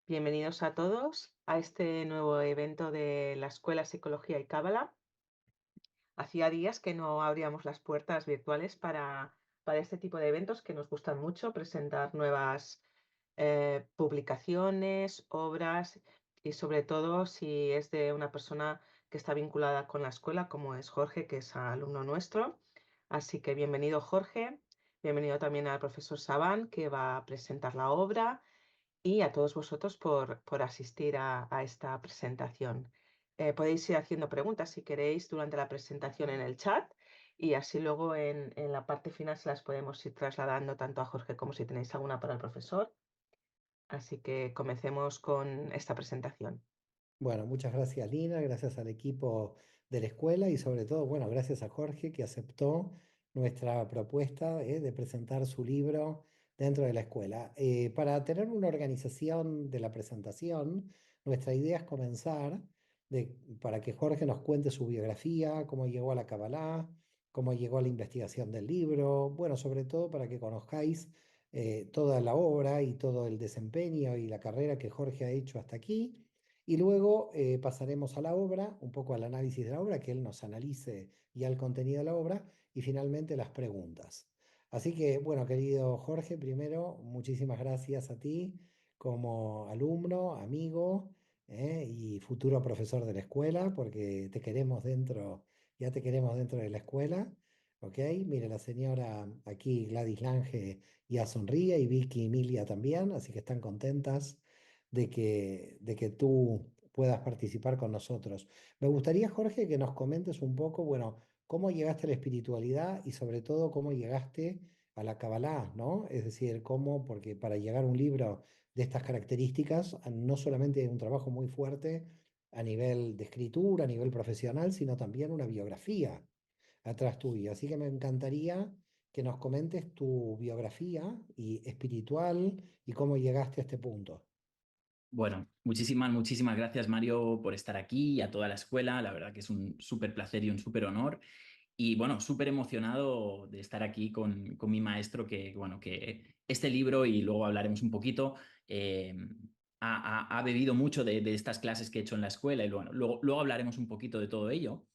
Bienvenidos a todos a este nuevo evento de la Escuela Psicología y Cábala. Hacía días que no abríamos las puertas virtuales para este tipo de eventos que nos gustan mucho, presentar nuevas publicaciones, obras y sobre todo si es de una persona que está vinculada con la escuela, como es Jorge, que es alumno nuestro. Así que bienvenido Jorge, bienvenido también al profesor Sabán, que va a presentar la obra y a todos vosotros por asistir a esta presentación. Podéis ir haciendo preguntas si queréis durante la presentación en el chat y así luego en la parte final se las podemos ir trasladando tanto a Jorge como si tenéis alguna para el profesor. Así que comencemos con esta presentación. Bueno, muchas gracias Lina, gracias al equipo de la escuela y sobre todo, bueno, gracias a Jorge que aceptó nuestra propuesta de presentar su libro dentro de la escuela. Para tener una organización de la presentación, nuestra idea es comenzar para que Jorge nos cuente su biografía, cómo llegó a la Kabbalah, cómo llegó a la investigación del libro, bueno, sobre todo para que conozcáis toda la obra y todo el desempeño y la carrera que Jorge ha hecho hasta aquí. Y luego pasaremos a la obra, un poco al análisis de la obra, que él nos analice y al contenido de la obra, y finalmente las preguntas. Así que, bueno, querido Jorge, primero, muchísimas gracias a ti como alumno, amigo y futuro profesor de la escuela, porque te queremos dentro, ya te queremos dentro de la escuela. ¿Ok? Mire, la señora aquí, Gladys Lange, ya sonríe y Vicky y Emilia también, así que están contentas de que tú puedas participar con nosotros. Me gustaría, Jorge, que nos comentes un poco, bueno, cómo llegaste a la espiritualidad y sobre todo cómo llegaste a la Kabbalah, ¿no? Es decir, cómo, porque para llegar a un libro de estas características, no solamente hay un trabajo muy fuerte a nivel de escritura, a nivel profesional, sino también una biografía atrás tuya. Así que me encantaría que nos comentes tu biografía y espiritual y cómo llegaste a este punto. Bueno, muchísimas gracias, Mario, por estar aquí y a toda la escuela. La verdad que es un súper placer y un súper honor. Y bueno, súper emocionado de estar aquí con mi maestro, bueno, que este libro, y luego hablaremos un poquito, eh, ha bebido mucho de estas clases que he hecho en la escuela y bueno, luego hablaremos un poquito de todo ello.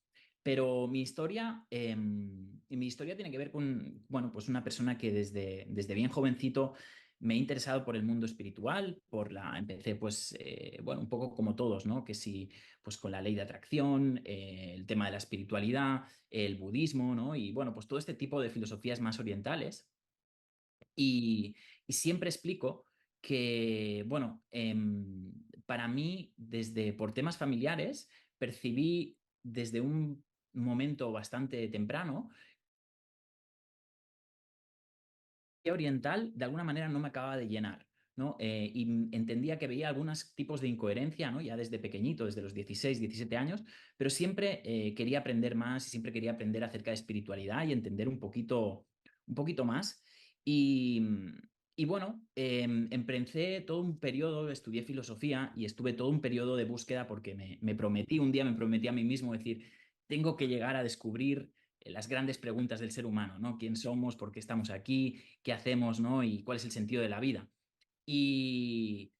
Pero mi historia tiene que ver con, bueno, pues una persona que desde bien jovencito me he interesado por el mundo espiritual, empecé pues, bueno, un poco como todos, ¿no? Que sí, pues con la ley de atracción, el tema de la espiritualidad, el budismo, ¿no? Y bueno, pues todo este tipo de filosofías más orientales. Y siempre explico que, bueno, para mí, por temas familiares, percibí desde un momento bastante temprano oriental de alguna manera no me acababa de llenar, ¿no? Y entendía que veía algunos tipos de incoherencia, ¿no? Ya desde pequeñito, desde los 16, 17 años, pero siempre quería aprender más y siempre quería aprender acerca de espiritualidad y entender un poquito más. Y, y bueno, empecé todo un periodo, estudié filosofía y estuve todo un periodo de búsqueda porque un día me prometí a mí mismo decir, tengo que llegar a descubrir las grandes preguntas del ser humano, ¿no? ¿Quién somos? ¿Por qué estamos aquí? ¿Qué hacemos? ¿No? ¿Y cuál es el sentido de la vida? Y,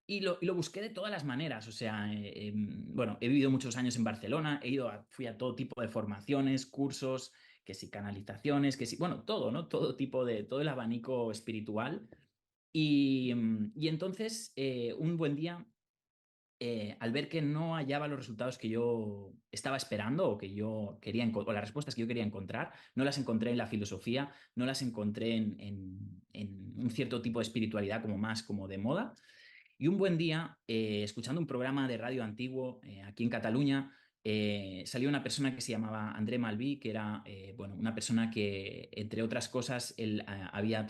y lo busqué de todas las maneras. O sea, bueno, he vivido muchos años en Barcelona, fui a todo tipo de formaciones, cursos, que si canalizaciones, que si, bueno, todo, ¿no? Todo el abanico espiritual. Y entonces, un buen día al ver que no hallaba los resultados que yo estaba esperando o que yo quería o las respuestas que yo quería encontrar, no las encontré en la filosofía, no las encontré en un cierto tipo de espiritualidad como más como de moda. Y un buen día, escuchando un programa de radio antiguo aquí en Cataluña, salió una persona que se llamaba André Malví, que era bueno, una persona que, entre otras cosas, él había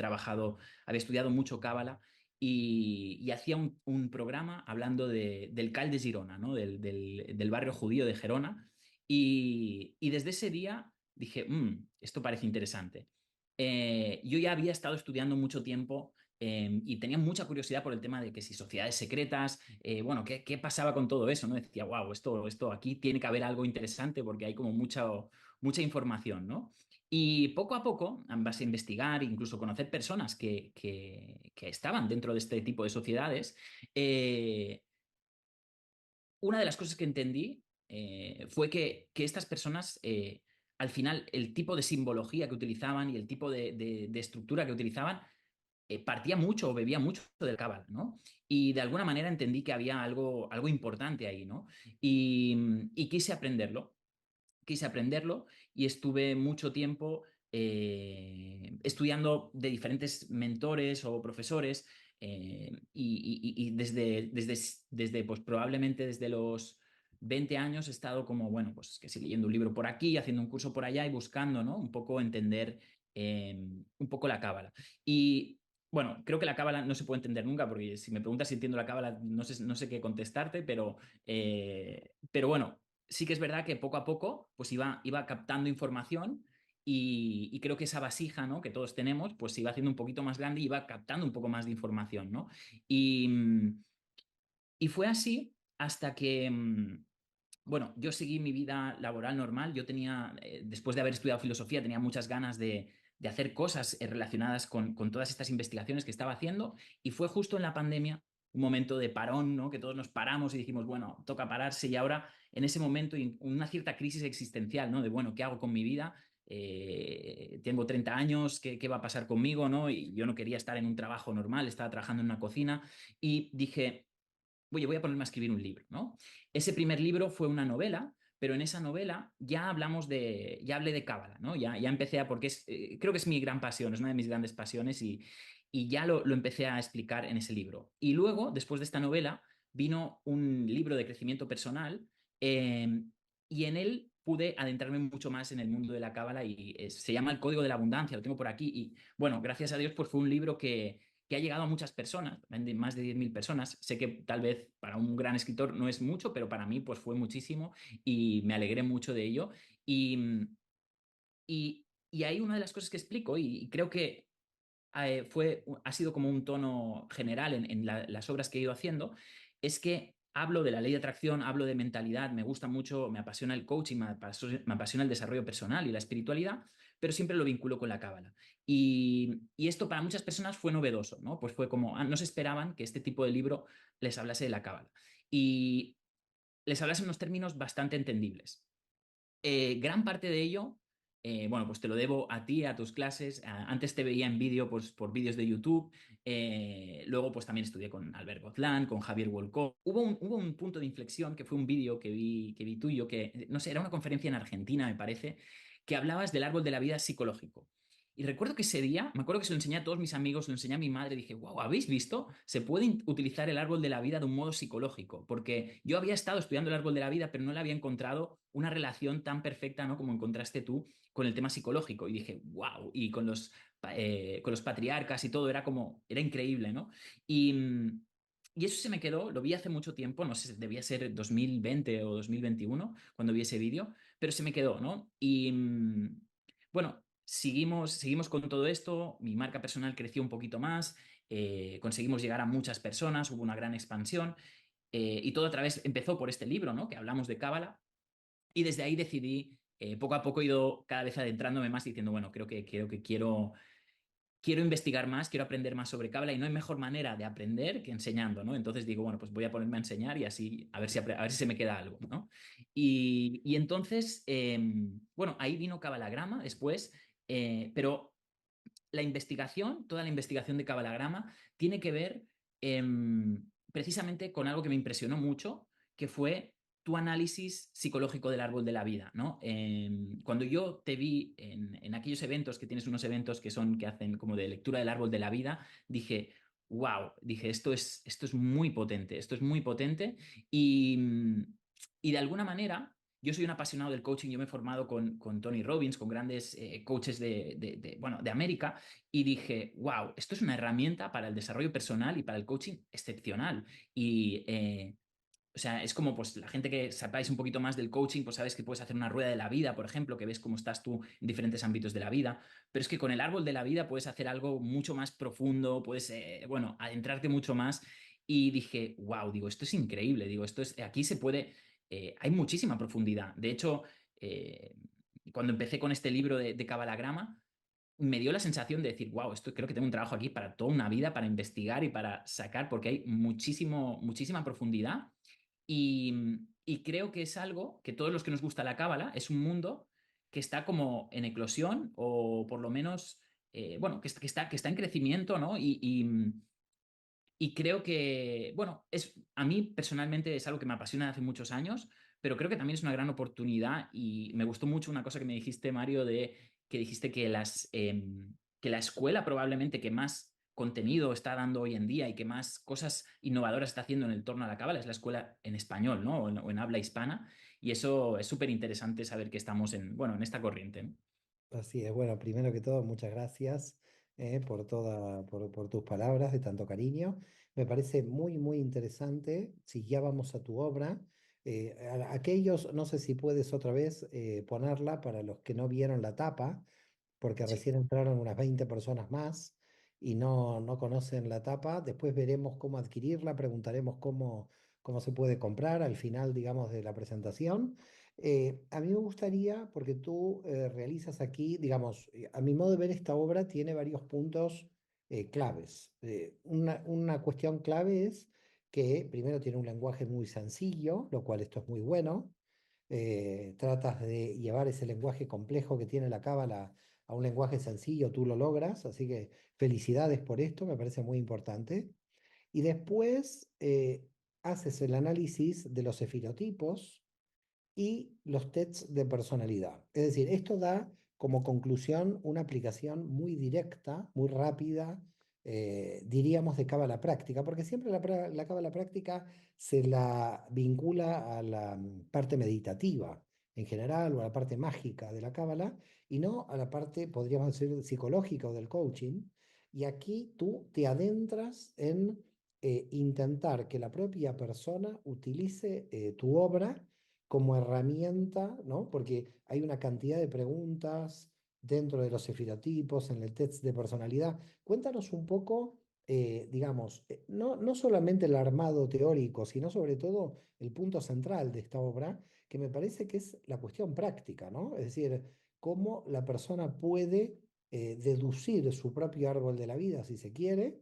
estudiado mucho Cábala y hacía un programa hablando del Cal de Girona, ¿no? Del barrio judío de Gerona. Y desde ese día dije, esto parece interesante. Yo ya había estado estudiando mucho tiempo y tenía mucha curiosidad por el tema de que si sociedades secretas, bueno, ¿qué pasaba con todo eso? ¿No? Decía, wow, esto aquí tiene que haber algo interesante porque hay como mucha información, ¿no? Y poco a poco, en base a investigar, incluso conocer personas que estaban dentro de este tipo de sociedades, una de las cosas que entendí fue que estas personas, al final, el tipo de simbología que utilizaban y el tipo de estructura que utilizaban, partía mucho o bebía mucho del Cábala, ¿no? Y de alguna manera entendí que había algo importante ahí, ¿no? Y quise aprenderlo y estuve mucho tiempo estudiando de diferentes mentores o profesores y desde pues probablemente desde los 20 años he estado como, bueno, pues que sí, leyendo un libro por aquí, haciendo un curso por allá y buscando, ¿no? Un poco entender un poco la cábala. Y bueno, creo que la cábala no se puede entender nunca, porque si me preguntas si entiendo la cábala, no sé qué contestarte, pero bueno, sí que es verdad que poco a poco pues iba captando información y creo que esa vasija, ¿no? Que todos tenemos, pues se iba haciendo un poquito más grande y iba captando un poco más de información, ¿no? Y, y fue así hasta que, bueno, yo seguí mi vida laboral normal. Yo tenía, después de haber estudiado filosofía, tenía muchas ganas de hacer cosas relacionadas con todas estas investigaciones que estaba haciendo y fue justo en la pandemia un momento de parón, ¿no? Que todos nos paramos y dijimos, bueno, toca pararse y ahora en ese momento una cierta crisis existencial, ¿no? De, bueno, ¿qué hago con mi vida? Tengo 30 años, ¿qué va a pasar conmigo, ¿no? Y yo no quería estar en un trabajo normal, estaba trabajando en una cocina y dije, oye, voy a ponerme a escribir un libro, ¿no? Ese primer libro fue una novela, pero en esa novela ya hablé de cábala, ¿no? Ya empecé porque creo que es mi gran pasión, es una de mis grandes pasiones y ya lo empecé a explicar en ese libro. Y luego, después de esta novela, vino un libro de crecimiento personal eh, y en él pude adentrarme mucho más en el mundo de la cábala y se llama El Código de la Abundancia, lo tengo por aquí y bueno, gracias a Dios pues fue un libro que ha llegado a muchas personas, más de 10.000 personas. Sé que tal vez para un gran escritor no es mucho, pero para mí pues fue muchísimo y me alegré mucho de ello. Y, y hay una de las cosas que explico y creo que ha sido como un tono general en las obras que he ido haciendo, es que hablo de la ley de atracción, hablo de mentalidad, me gusta mucho, me apasiona el coaching, me apasiona el desarrollo personal y la espiritualidad, pero siempre lo vinculo con la cábala. Y esto para muchas personas fue novedoso, ¿no? Pues fue como, no se esperaban que este tipo de libro les hablase de la cábala. Y les hablase en unos términos bastante entendibles. Gran parte de ello, bueno, pues te lo debo a ti, a tus clases. Antes te veía en vídeo pues, por vídeos de YouTube. Luego, pues también estudié con Albert Gozlán, con Javier Wolkov. Hubo un punto de inflexión que fue un vídeo que vi tuyo, que no sé, era una conferencia en Argentina, me parece, que hablabas del árbol de la vida psicológico. Y recuerdo que ese día, me acuerdo que se lo enseñé a todos mis amigos, se lo enseñé a mi madre, dije, wow, ¿habéis visto? Se puede utilizar el árbol de la vida de un modo psicológico, porque yo había estado estudiando el árbol de la vida, pero no le había encontrado una relación tan perfecta, ¿no? Como encontraste tú con el tema psicológico. Y dije, wow, y con los patriarcas y todo, era increíble, ¿no? Y eso se me quedó, lo vi hace mucho tiempo, no sé, debía ser 2020 o 2021 cuando vi ese vídeo, pero se me quedó, ¿no? Y bueno, seguimos con todo esto, mi marca personal creció un poquito más, conseguimos llegar a muchas personas, hubo una gran expansión y todo otra vez empezó por este libro, ¿no? Que hablamos de Cábala y desde ahí decidí, poco a poco he ido cada vez adentrándome más diciendo, bueno, creo que quiero investigar más, quiero aprender más sobre Cábala y no hay mejor manera de aprender que enseñando, ¿no? Entonces digo, bueno, pues voy a ponerme a enseñar y así a ver si se me queda algo, ¿no? Y entonces, bueno, ahí vino Cabalagrama después, pero toda la investigación de Cabalagrama tiene que ver precisamente con algo que me impresionó mucho, que fue tu análisis psicológico del árbol de la vida, ¿no? Cuando yo te vi en aquellos eventos, que tienes unos eventos que hacen como de lectura del árbol de la vida, dije, wow, dije, esto es muy potente, esto es muy potente y de alguna manera yo soy un apasionado del coaching, yo me he formado con Tony Robbins, con grandes coaches bueno, de América, y dije, wow, esto es una herramienta para el desarrollo personal y para el coaching excepcional. Y, o sea, es como pues la gente que sepáis un poquito más del coaching, pues sabes que puedes hacer una rueda de la vida, por ejemplo, que ves cómo estás tú en diferentes ámbitos de la vida, pero es que con el árbol de la vida puedes hacer algo mucho más profundo, puedes, bueno, adentrarte mucho más. Y dije, wow, digo, esto es increíble, digo, aquí se puede, hay muchísima profundidad. De hecho, eh, cuando empecé con este libro de Kabalagrama, me dio la sensación de decir, wow, esto creo que tengo un trabajo aquí para toda una vida, para investigar y para sacar, porque hay muchísima profundidad. Y creo que es algo que todos los que nos gusta la cábala, es un mundo que está como en eclosión o por lo menos, bueno, que está en crecimiento, ¿no? Y creo que, bueno, a mí personalmente es algo que me apasiona desde hace muchos años, pero creo que también es una gran oportunidad y me gustó mucho una cosa que me dijiste, Mario, que dijiste que la escuela probablemente que más contenido está dando hoy en día y que más cosas innovadoras está haciendo en el torno a la cábala es la escuela en español, ¿no? O en habla hispana. Y eso es súper interesante saber que estamos bueno, en esta corriente, ¿no? Así es. Bueno, primero que todo, muchas gracias por tus palabras de tanto cariño. Me parece muy interesante. Si ya vamos a tu obra, aquellos, no sé si puedes otra vez ponerla para los que no vieron la tapa, porque Sí. recién entraron unas 20 personas más y no conocen la tapa. Después veremos cómo adquirirla, preguntaremos cómo se puede comprar al final, digamos, de la presentación. A mí me gustaría, porque tú realizas aquí, digamos, a mi modo de ver esta obra tiene varios puntos claves. Una cuestión clave es que primero tiene un lenguaje muy sencillo, lo cual esto es muy bueno. Tratas de llevar ese lenguaje complejo que tiene la cábala a un lenguaje sencillo, tú lo logras, así que felicidades por esto, me parece muy importante. Y después haces el análisis de los sefirotipos y los tests de personalidad. Es decir, esto da como conclusión una aplicación muy directa, muy rápida, diríamos de cábala práctica, porque siempre la cábala práctica se la vincula a la parte meditativa en general o a la parte mágica de la cábala y no a la parte, podríamos decir, psicológica o del coaching. Y aquí tú te adentras en intentar que la propia persona utilice tu obra como herramienta, ¿no? Porque hay una cantidad de preguntas dentro de los sefirotipos, en el test de personalidad. Cuéntanos un poco, digamos, no solamente el armado teórico, sino sobre todo el punto central de esta obra, que me parece que es la cuestión práctica, ¿no? Es decir, cómo la persona puede deducir su propio árbol de la vida, si se quiere,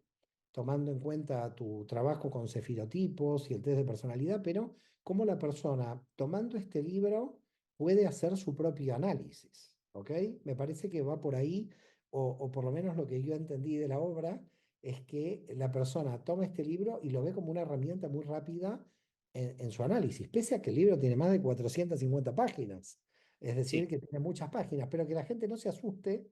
tomando en cuenta tu trabajo con sefirotipos y el test de personalidad, pero cómo la persona, tomando este libro, puede hacer su propio análisis, ¿ok? Me parece que va por ahí, o por lo menos lo que yo entendí de la obra, es que la persona toma este libro y lo ve como una herramienta muy rápida en su análisis, pese a que el libro tiene más de 450 páginas, es decir, Sí. que tiene muchas páginas, pero que la gente no se asuste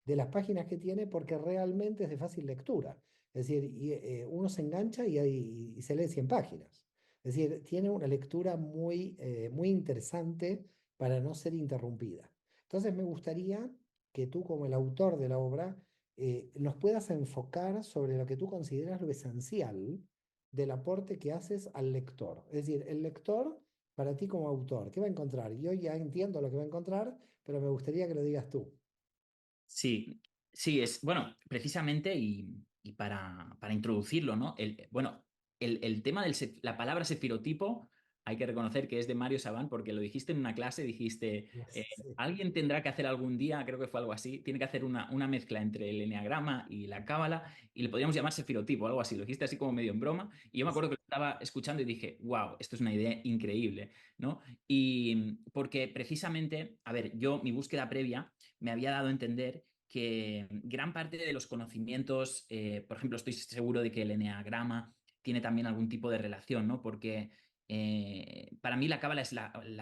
de las páginas que tiene porque realmente es de fácil lectura. Es decir, uno se engancha y se lee 100 páginas. Es decir, tiene una lectura muy interesante para no ser interrumpida. Entonces me gustaría que tú, como el autor de la obra, nos puedas enfocar sobre lo que tú consideras lo esencial del aporte que haces al lector. Es decir, el lector, para ti como autor, ¿qué va a encontrar? Yo ya entiendo lo que va a encontrar, pero me gustaría que lo digas tú. Sí, sí, bueno, precisamente y para introducirlo, ¿no? Bueno, el tema la palabra sefirotipo, hay que reconocer que es de Mario Sabán porque lo dijiste en una clase, dijiste, Sí, alguien tendrá que hacer algún día, creo que fue algo así, tiene que hacer una mezcla entre el eneagrama y la cábala y le podríamos llamar sefirotipo, algo así, lo dijiste así como medio en broma y yo me acuerdo que lo estaba escuchando y dije, wow, esto es una idea increíble, ¿no? Y porque precisamente, a ver, mi búsqueda previa me había dado a entender que gran parte de los conocimientos, por ejemplo, estoy seguro de que el eneagrama tiene también algún tipo de relación, ¿no? Porque para mí la cábala es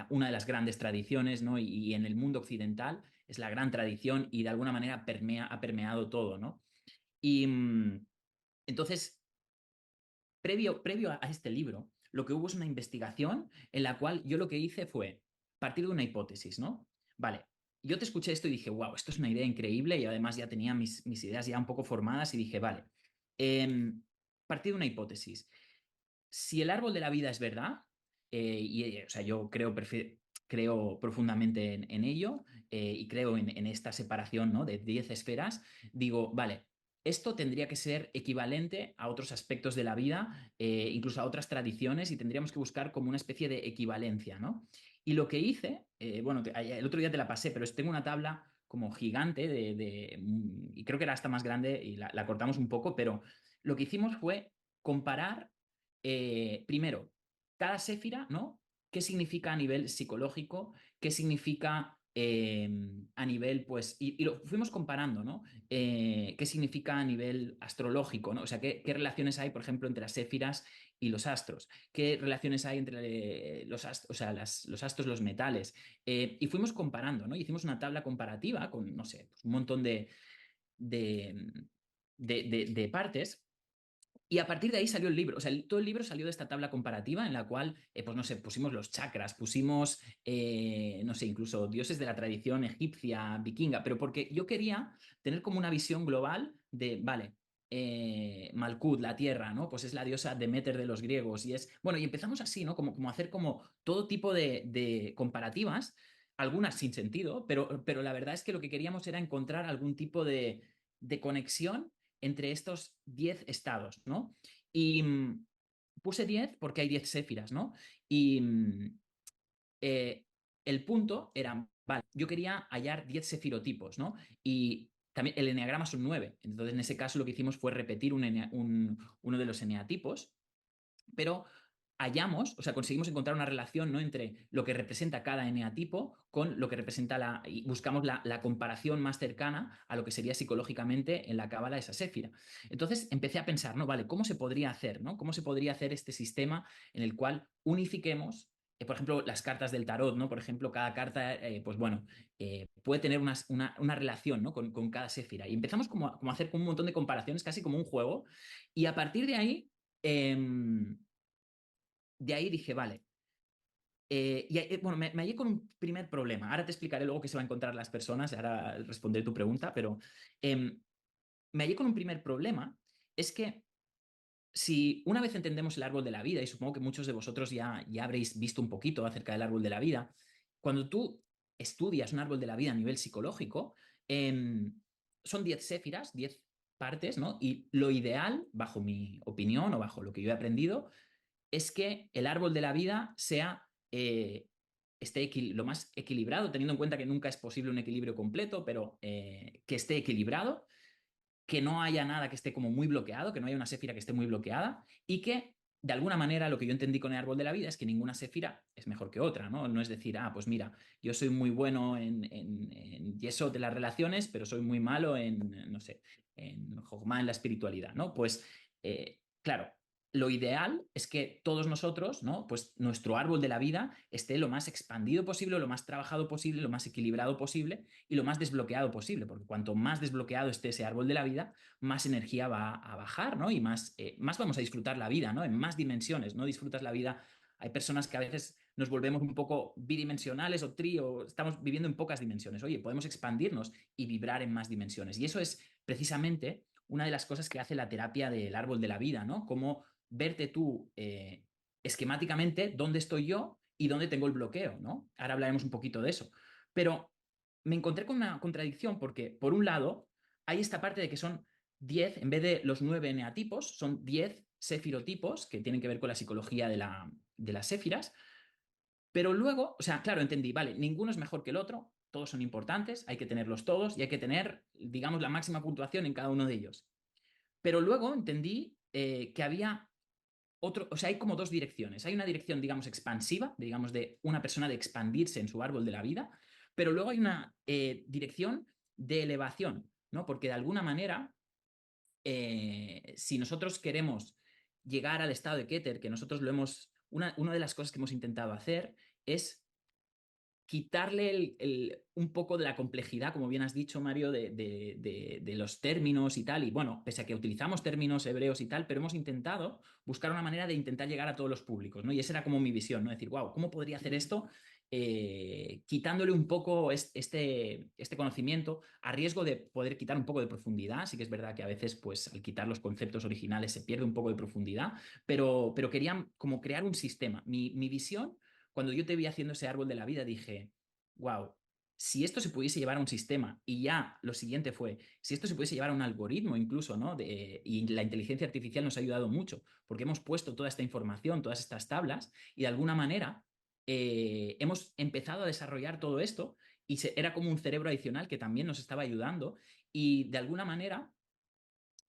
una de las grandes tradiciones, ¿no? Y en el mundo occidental es la gran tradición y de alguna manera ha permeado todo, ¿no? Y entonces, previo a este libro, lo que hubo es una investigación en la cual yo lo que hice fue partir de una hipótesis, ¿no? Vale, yo te escuché esto y dije, wow, esto es una idea increíble y además ya tenía mis ideas ya un poco formadas y dije, vale, partir de una hipótesis. Si el árbol de la vida es verdad, o sea, yo creo profundamente en ello y creo en esta separación, ¿no? De 10 esferas, digo, vale, esto tendría que ser equivalente a otros aspectos de la vida, incluso a otras tradiciones, y tendríamos que buscar como una especie de equivalencia, ¿no? Y lo que hice, bueno, el otro día te la pasé, pero tengo una tabla como gigante y creo que era hasta más grande y la cortamos un poco, pero lo que hicimos fue comparar, primero, cada séfira, ¿no? ¿Qué significa a nivel psicológico? ¿Qué significa a nivel, pues, y lo fuimos comparando, ¿no? ¿Qué significa a nivel astrológico, ¿no? O sea, ¿qué relaciones hay, por ejemplo, entre las séfiras y los astros? ¿Qué relaciones hay entre los astros, o sea, los astros, los metales? Y fuimos comparando, ¿no? Hicimos una tabla comparativa con, no sé, pues un montón de, de partes. Y a partir de ahí salió el libro. O sea, todo el libro salió de esta tabla comparativa en la cual, pues no sé, pusimos los chakras, pusimos, no sé, incluso dioses de la tradición egipcia, vikinga, pero porque yo quería tener como una visión global de, vale, Malkuth, la tierra, ¿no? Pues es la diosa Deméter de los griegos y es, bueno, y empezamos así, ¿no? Como hacer como todo tipo de comparativas, algunas sin sentido, pero la verdad es que lo que queríamos era encontrar algún tipo de conexión entre estos 10 estados, ¿no? Y puse 10 porque hay 10 séfiras, ¿no? Y eh, el punto era, vale, yo quería hallar 10 sefirotipos, ¿no? Y también el eneagrama son 9. Entonces, en ese caso, lo que hicimos fue repetir uno de los eneatipos, pero hallamos, o sea, conseguimos encontrar una relación, ¿no? Entre lo que representa cada eneatipo con lo que representa y buscamos la comparación más cercana a lo que sería psicológicamente en la cábala esa séfira. Entonces empecé a pensar, ¿no? Vale, ¿cómo se podría hacer, ¿no? ¿Cómo se podría hacer este sistema en el cual unifiquemos, por ejemplo, las cartas del tarot, ¿no? Por ejemplo, cada carta, pues bueno, puede tener una relación, ¿no? Con cada séfira. Y empezamos como a hacer un montón de comparaciones, casi como un juego, y a partir de ahí... de ahí dije, vale. Bueno, me hallé con un primer problema. Ahora te explicaré luego qué se van a encontrar las personas, ahora responderé tu pregunta, pero me hallé con un primer problema. Es que si una vez entendemos el árbol de la vida, y supongo que muchos de vosotros ya habréis visto un poquito acerca del árbol de la vida, cuando tú estudias un árbol de la vida a nivel psicológico, son 10 séfiras, 10 partes, ¿no? Y lo ideal, bajo mi opinión o bajo lo que yo he aprendido, es que el árbol de la vida sea esté lo más equilibrado, teniendo en cuenta que nunca es posible un equilibrio completo, pero que esté equilibrado, que no haya nada que esté como muy bloqueado, que no haya una séfira que esté muy bloqueada y que de alguna manera lo que yo entendí con el árbol de la vida es que ninguna séfira es mejor que otra, ¿no? No es decir, pues mira, yo soy muy bueno en Yesod de las relaciones, pero soy muy malo en, no sé, en Jogma en la espiritualidad, ¿no? Pues claro, lo ideal es que todos nosotros, ¿no? Pues nuestro árbol de la vida esté lo más expandido posible, lo más trabajado posible, lo más equilibrado posible y lo más desbloqueado posible, porque cuanto más desbloqueado esté ese árbol de la vida, más energía va a bajar, ¿no? Y más vamos a disfrutar la vida, ¿no? En más dimensiones, ¿no? Disfrutas la vida. Hay personas que a veces nos volvemos un poco bidimensionales o estamos viviendo en pocas dimensiones. Oye, podemos expandirnos y vibrar en más dimensiones. Y eso es precisamente una de las cosas que hace la terapia del árbol de la vida, ¿no? Como verte tú esquemáticamente dónde estoy yo y dónde tengo el bloqueo, ¿no? Ahora hablaremos un poquito de eso. Pero me encontré con una contradicción porque, por un lado, hay esta parte de que son 10, en vez de los 9 eneatipos, son 10 sefirotipos que tienen que ver con la psicología de las séfiras. Pero luego, o sea, claro, entendí, vale, ninguno es mejor que el otro, todos son importantes, hay que tenerlos todos y hay que tener, digamos, la máxima puntuación en cada uno de ellos. Pero luego entendí que había o sea, hay como dos direcciones. Hay una dirección, digamos, expansiva, digamos, de una persona de expandirse en su árbol de la vida, pero luego hay una dirección de elevación, ¿no? Porque de alguna manera, si nosotros queremos llegar al estado de Keter, que nosotros una de las cosas que hemos intentado hacer es quitarle un poco de la complejidad, como bien has dicho, Mario, de los términos y tal. Y bueno, pese a que utilizamos términos hebreos y tal, pero hemos intentado buscar una manera de intentar llegar a todos los públicos, ¿no? Y esa era como mi visión, ¿no? Decir, wow, ¿cómo podría hacer esto? Quitándole un poco este conocimiento a riesgo de poder quitar un poco de profundidad. Sí que es verdad que a veces, pues, al quitar los conceptos originales se pierde un poco de profundidad, pero querían como crear un sistema. Mi visión, cuando yo te vi haciendo ese árbol de la vida, dije, wow, si esto se pudiese llevar a un sistema, y ya lo siguiente fue, si esto se pudiese llevar a un algoritmo incluso, ¿no? Y la inteligencia artificial nos ha ayudado mucho, porque hemos puesto toda esta información, todas estas tablas, y de alguna manera hemos empezado a desarrollar todo esto y era como un cerebro adicional que también nos estaba ayudando y de alguna manera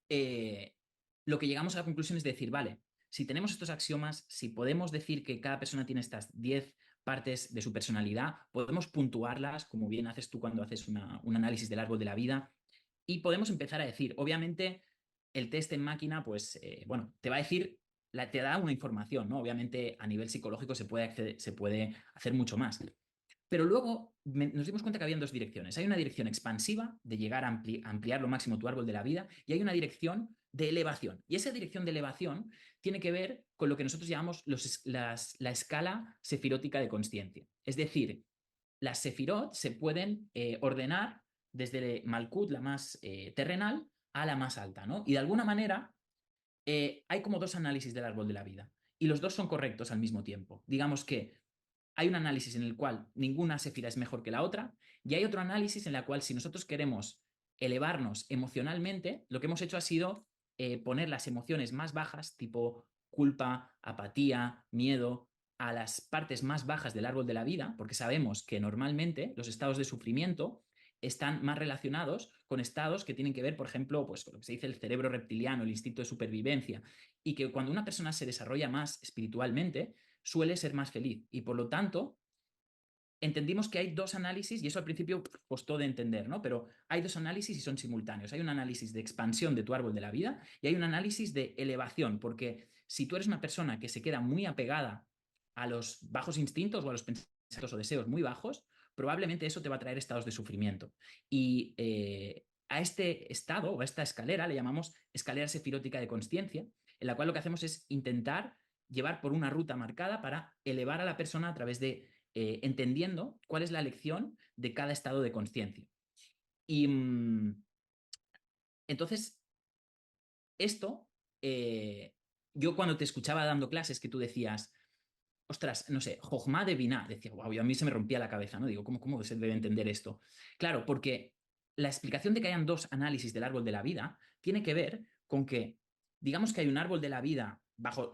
lo que llegamos a la conclusión es decir, vale, si tenemos estos axiomas, si podemos decir que cada persona tiene estas 10 partes de su personalidad, podemos puntuarlas, como bien haces tú cuando haces un análisis del árbol de la vida, y podemos empezar a decir, obviamente, el test en máquina, pues, bueno, te va a decir, te da una información, ¿no? Obviamente, a nivel psicológico se puede hacer mucho más. Pero luego nos dimos cuenta que había dos direcciones. Hay una dirección expansiva, de llegar a ampliar lo máximo tu árbol de la vida, y hay una dirección de elevación. Y esa dirección de elevación tiene que ver con lo que nosotros llamamos la escala sefirótica de consciencia. Es decir, las sefirot se pueden ordenar desde Malkut, la más terrenal, a la más alta, ¿no? Y de alguna manera hay como dos análisis del árbol de la vida. Y los dos son correctos al mismo tiempo. Digamos que hay un análisis en el cual ninguna sefira es mejor que la otra, y hay otro análisis en el cual si nosotros queremos elevarnos emocionalmente, lo que hemos hecho ha sido poner las emociones más bajas, tipo culpa, apatía, miedo, a las partes más bajas del árbol de la vida, porque sabemos que normalmente los estados de sufrimiento están más relacionados con estados que tienen que ver, por ejemplo, pues con lo que se dice el cerebro reptiliano, el instinto de supervivencia, y que cuando una persona se desarrolla más espiritualmente, suele ser más feliz. Y por lo tanto, entendimos que hay dos análisis, y eso al principio costó de entender, ¿no? Pero hay dos análisis y son simultáneos. Hay un análisis de expansión de tu árbol de la vida y hay un análisis de elevación, porque si tú eres una persona que se queda muy apegada a los bajos instintos o a los pensamientos o deseos muy bajos, probablemente eso te va a traer estados de sufrimiento. Y a este estado o a esta escalera le llamamos escalera sefirótica de consciencia, en la cual lo que hacemos es intentar llevar por una ruta marcada para elevar a la persona a través de entendiendo cuál es la lección de cada estado de conciencia. Y entonces, esto, yo cuando te escuchaba dando clases que tú decías, ostras, no sé, Jochma de Binah, decía, wow, y a mí se me rompía la cabeza, ¿no? Digo, ¿cómo se debe entender esto? Claro, porque la explicación de que hayan dos análisis del árbol de la vida tiene que ver con que, digamos que hay un árbol de la vida bajo,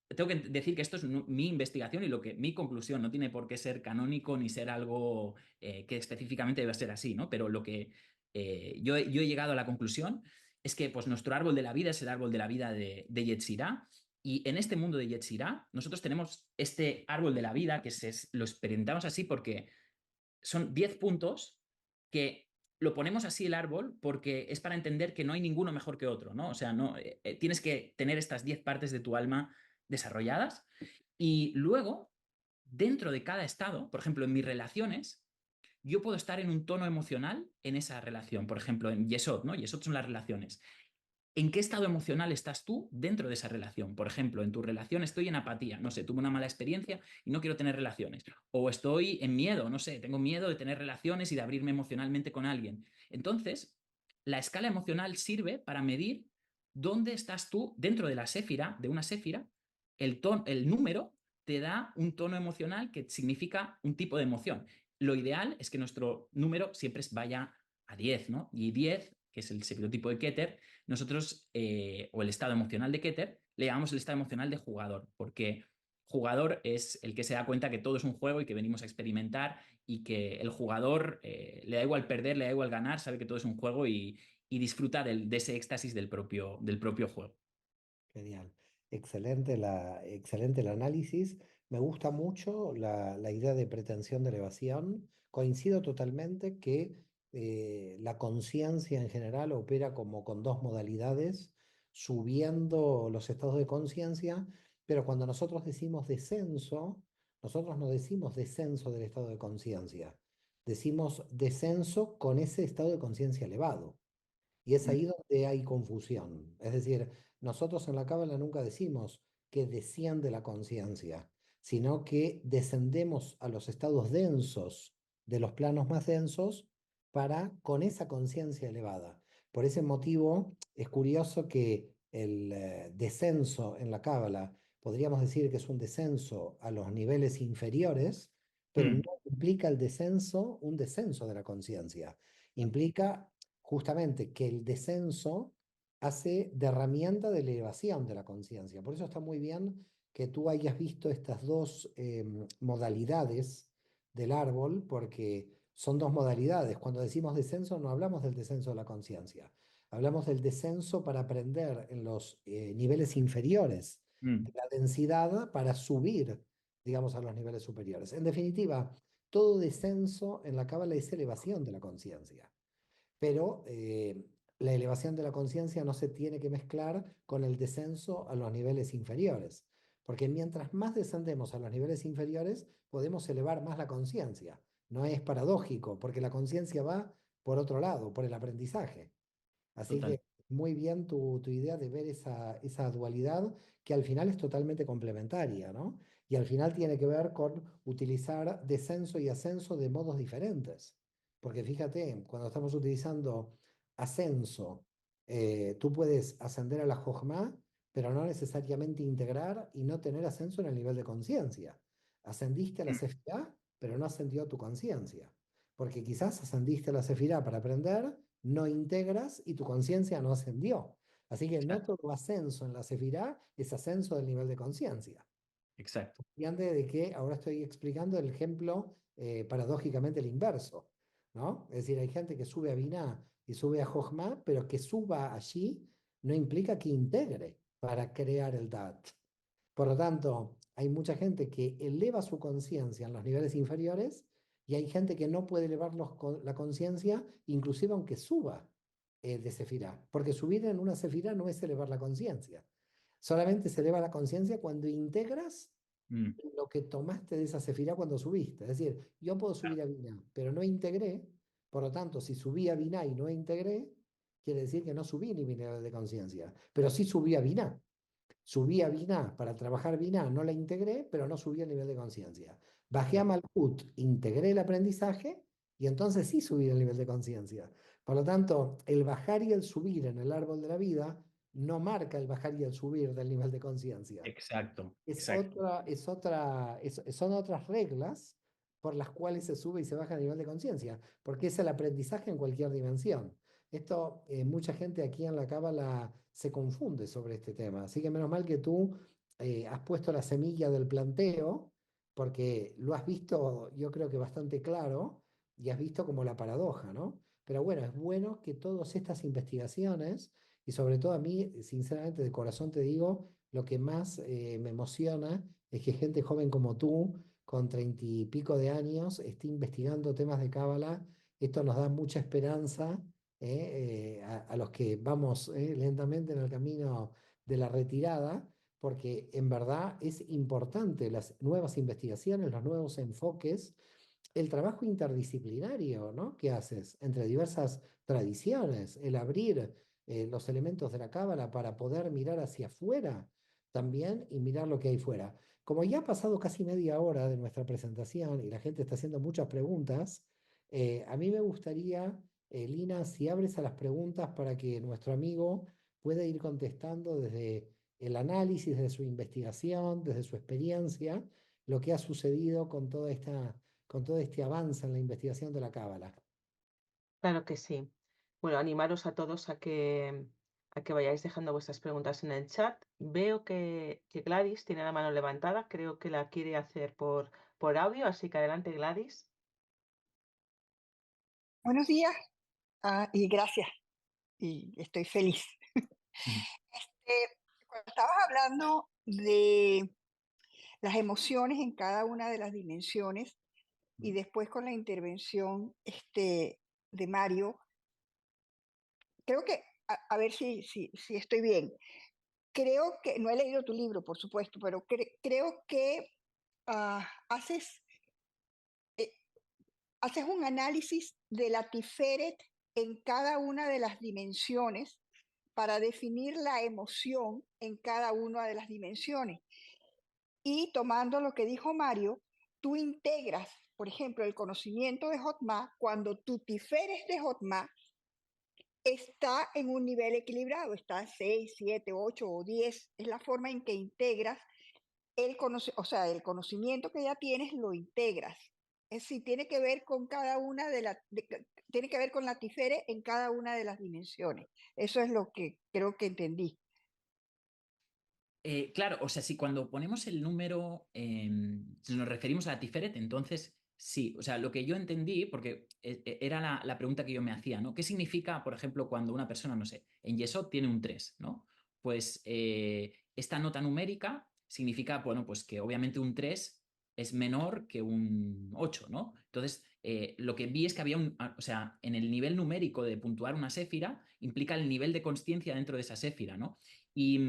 tengo que decir que esto es mi investigación y mi conclusión, no tiene por qué ser canónico ni ser algo que específicamente debe ser así, ¿no? Pero lo que yo he llegado a la conclusión es que pues, nuestro árbol de la vida es el árbol de la vida de Yetzirah, y en este mundo de Yetzirah, nosotros tenemos este árbol de la vida que lo experimentamos así porque son 10 puntos que lo ponemos así el árbol porque es para entender que no hay ninguno mejor que otro, ¿no? O sea, no, tienes que tener estas 10 partes de tu alma desarrolladas y luego, dentro de cada estado, por ejemplo, en mis relaciones, yo puedo estar en un tono emocional en esa relación. Por ejemplo, en Yesod, ¿no? Yesod son las relaciones. ¿En qué estado emocional estás tú dentro de esa relación? Por ejemplo, en tu relación estoy en apatía, no sé, tuve una mala experiencia y no quiero tener relaciones. O estoy en miedo, no sé, tengo miedo de tener relaciones y de abrirme emocionalmente con alguien. Entonces, la escala emocional sirve para medir dónde estás tú dentro de la séfira, de una séfira. El número te da un tono emocional que significa un tipo de emoción. Lo ideal es que nuestro número siempre vaya a 10, ¿no? Y 10, que es el sefirotipo de Keter, nosotros, o el estado emocional de Keter, le llamamos el estado emocional de jugador, porque jugador es el que se da cuenta que todo es un juego y que venimos a experimentar y que el jugador le da igual perder, le da igual ganar, sabe que todo es un juego y disfruta de ese éxtasis del propio juego. Genial. Excelente el análisis. Me gusta mucho la idea de pretensión de elevación. Coincido totalmente que la conciencia en general opera como con dos modalidades, subiendo los estados de conciencia, pero cuando nosotros decimos descenso, nosotros no decimos descenso del estado de conciencia, decimos descenso con ese estado de conciencia elevado. Y es ahí donde hay confusión. Es decir, nosotros en la Cábala nunca decimos que desciende la conciencia, sino que descendemos a los estados densos de los planos más densos para con esa conciencia elevada. Por ese motivo es curioso que el descenso en la Cábala, podríamos decir que es un descenso a los niveles inferiores, pero no implica un descenso de la conciencia. Implica justamente que el descenso hace de herramienta de elevación de la conciencia. Por eso está muy bien que tú hayas visto estas dos modalidades del árbol, porque son dos modalidades. Cuando decimos descenso, no hablamos del descenso de la conciencia, hablamos del descenso para aprender en los niveles inferiores de Mm, la densidad para subir, digamos, a los niveles superiores. En definitiva, todo descenso en la Cábala es elevación de la conciencia, pero la elevación de la conciencia no se tiene que mezclar con el descenso a los niveles inferiores, porque mientras más descendemos a los niveles inferiores, podemos elevar más la conciencia. No es paradójico, porque la conciencia va por otro lado, por el aprendizaje. Así total. que muy bien tu idea de ver esa dualidad que al final es totalmente complementaria, ¿no? Y al final tiene que ver con utilizar descenso y ascenso de modos diferentes. Porque fíjate, cuando estamos utilizando ascenso, tú puedes ascender a la Jojma, pero no necesariamente integrar y no tener ascenso en el nivel de conciencia. Ascendiste a la Mm, Sefirá, pero no ascendió tu conciencia. Porque quizás ascendiste a la Sefirá para aprender, no integras y tu conciencia no ascendió. Así que no exacto, todo ascenso en la Sefirá es ascenso del nivel de conciencia. exacto. Y antes de que ahora estoy explicando el ejemplo paradójicamente el inverso, ¿no? Es decir, hay gente que sube a Binah y sube a Jochma, pero que suba allí no implica que integre para crear el Dat. Por lo tanto, hay mucha gente que eleva su conciencia en los niveles inferiores y hay gente que no puede elevar la conciencia, inclusive aunque suba de Sefirá, porque subir en una Sefirá no es elevar la conciencia. Solamente se eleva la conciencia cuando integras Mm, lo que tomaste de esa Sefirá cuando subiste. Es decir, yo puedo claro, subir a Binah, pero no integré. Por lo tanto, si subí a Binah y no integré, quiere decir que no subí ni mi nivel de conciencia, pero sí subí a Binah. Subí a Binah para trabajar Binah, no la integré, pero no subí el nivel de conciencia. Bajé a claro. Malkut, integré el aprendizaje y entonces sí subí el nivel de conciencia. Por lo tanto, el bajar y el subir en el árbol de la vida no marca el bajar y el subir del nivel de conciencia. Exacto, exacto. Son otras reglas por las cuales se sube y se baja a nivel de conciencia, porque es el aprendizaje en cualquier dimensión. Esto, mucha gente aquí en la Cábala se confunde sobre este tema, así que menos mal que tú has puesto la semilla del planteo, porque lo has visto, yo creo que bastante claro, y has visto como la paradoja, ¿no? Pero bueno, es bueno que todas estas investigaciones, y sobre todo a mí, sinceramente, de corazón te digo, lo que más me emociona es que gente joven como tú, con 30 y pico de años, esté investigando temas de Cábala. Esto nos da mucha esperanza a los que vamos lentamente en el camino de la retirada, porque en verdad es importante las nuevas investigaciones, los nuevos enfoques, el trabajo interdisciplinario, ¿no? Que haces entre diversas tradiciones, el abrir los elementos de la cábala para poder mirar hacia afuera también y mirar lo que hay fuera. Como ya ha pasado casi media hora de nuestra presentación y la gente está haciendo muchas preguntas, a mí me gustaría, Lina, si abres a las preguntas para que nuestro amigo pueda ir contestando desde el análisis de su investigación, desde su experiencia, lo que ha sucedido con todo este avance en la investigación de la cábala. Claro que sí. Bueno, animaros a todos a que vayáis dejando vuestras preguntas en el chat. Veo que Gladys tiene la mano levantada, creo que la quiere hacer por audio, así que adelante, Gladys. Buenos días, y gracias, y estoy feliz. Ujú, Cuando estabas hablando de las emociones en cada una de las dimensiones y ujú. después con la intervención de Mario, creo que, a ver si estoy bien, creo que, no he leído tu libro, por supuesto, pero creo que ah, haces, eh, haces un análisis de la Tiferet en cada una de las dimensiones para definir la emoción en cada una de las dimensiones. Y tomando lo que dijo Mario, tú integras, por ejemplo, el conocimiento de Jotma cuando tu Tiferet de Jotma está en un nivel equilibrado, está 6, 7, 8 o 10. Es la forma en que integras el conocimiento que ya tienes, lo integras. Es decir, tiene que ver con cada una tiene que ver con la Tiferet en cada una de las dimensiones. Eso es lo que creo que entendí. Claro, o sea, si cuando ponemos el número, si nos referimos a la Tiferet, entonces sí, o sea, lo que yo entendí, porque era la pregunta que yo me hacía, ¿no? ¿Qué significa, por ejemplo, cuando una persona, no sé, en Yesod tiene un 3, ¿no? Pues esta nota numérica significa, bueno, pues que obviamente un 3 es menor que un 8, ¿no? Entonces, lo que vi es que había o sea, en el nivel numérico de puntuar una séfira implica el nivel de consciencia dentro de esa séfira, ¿no? Y,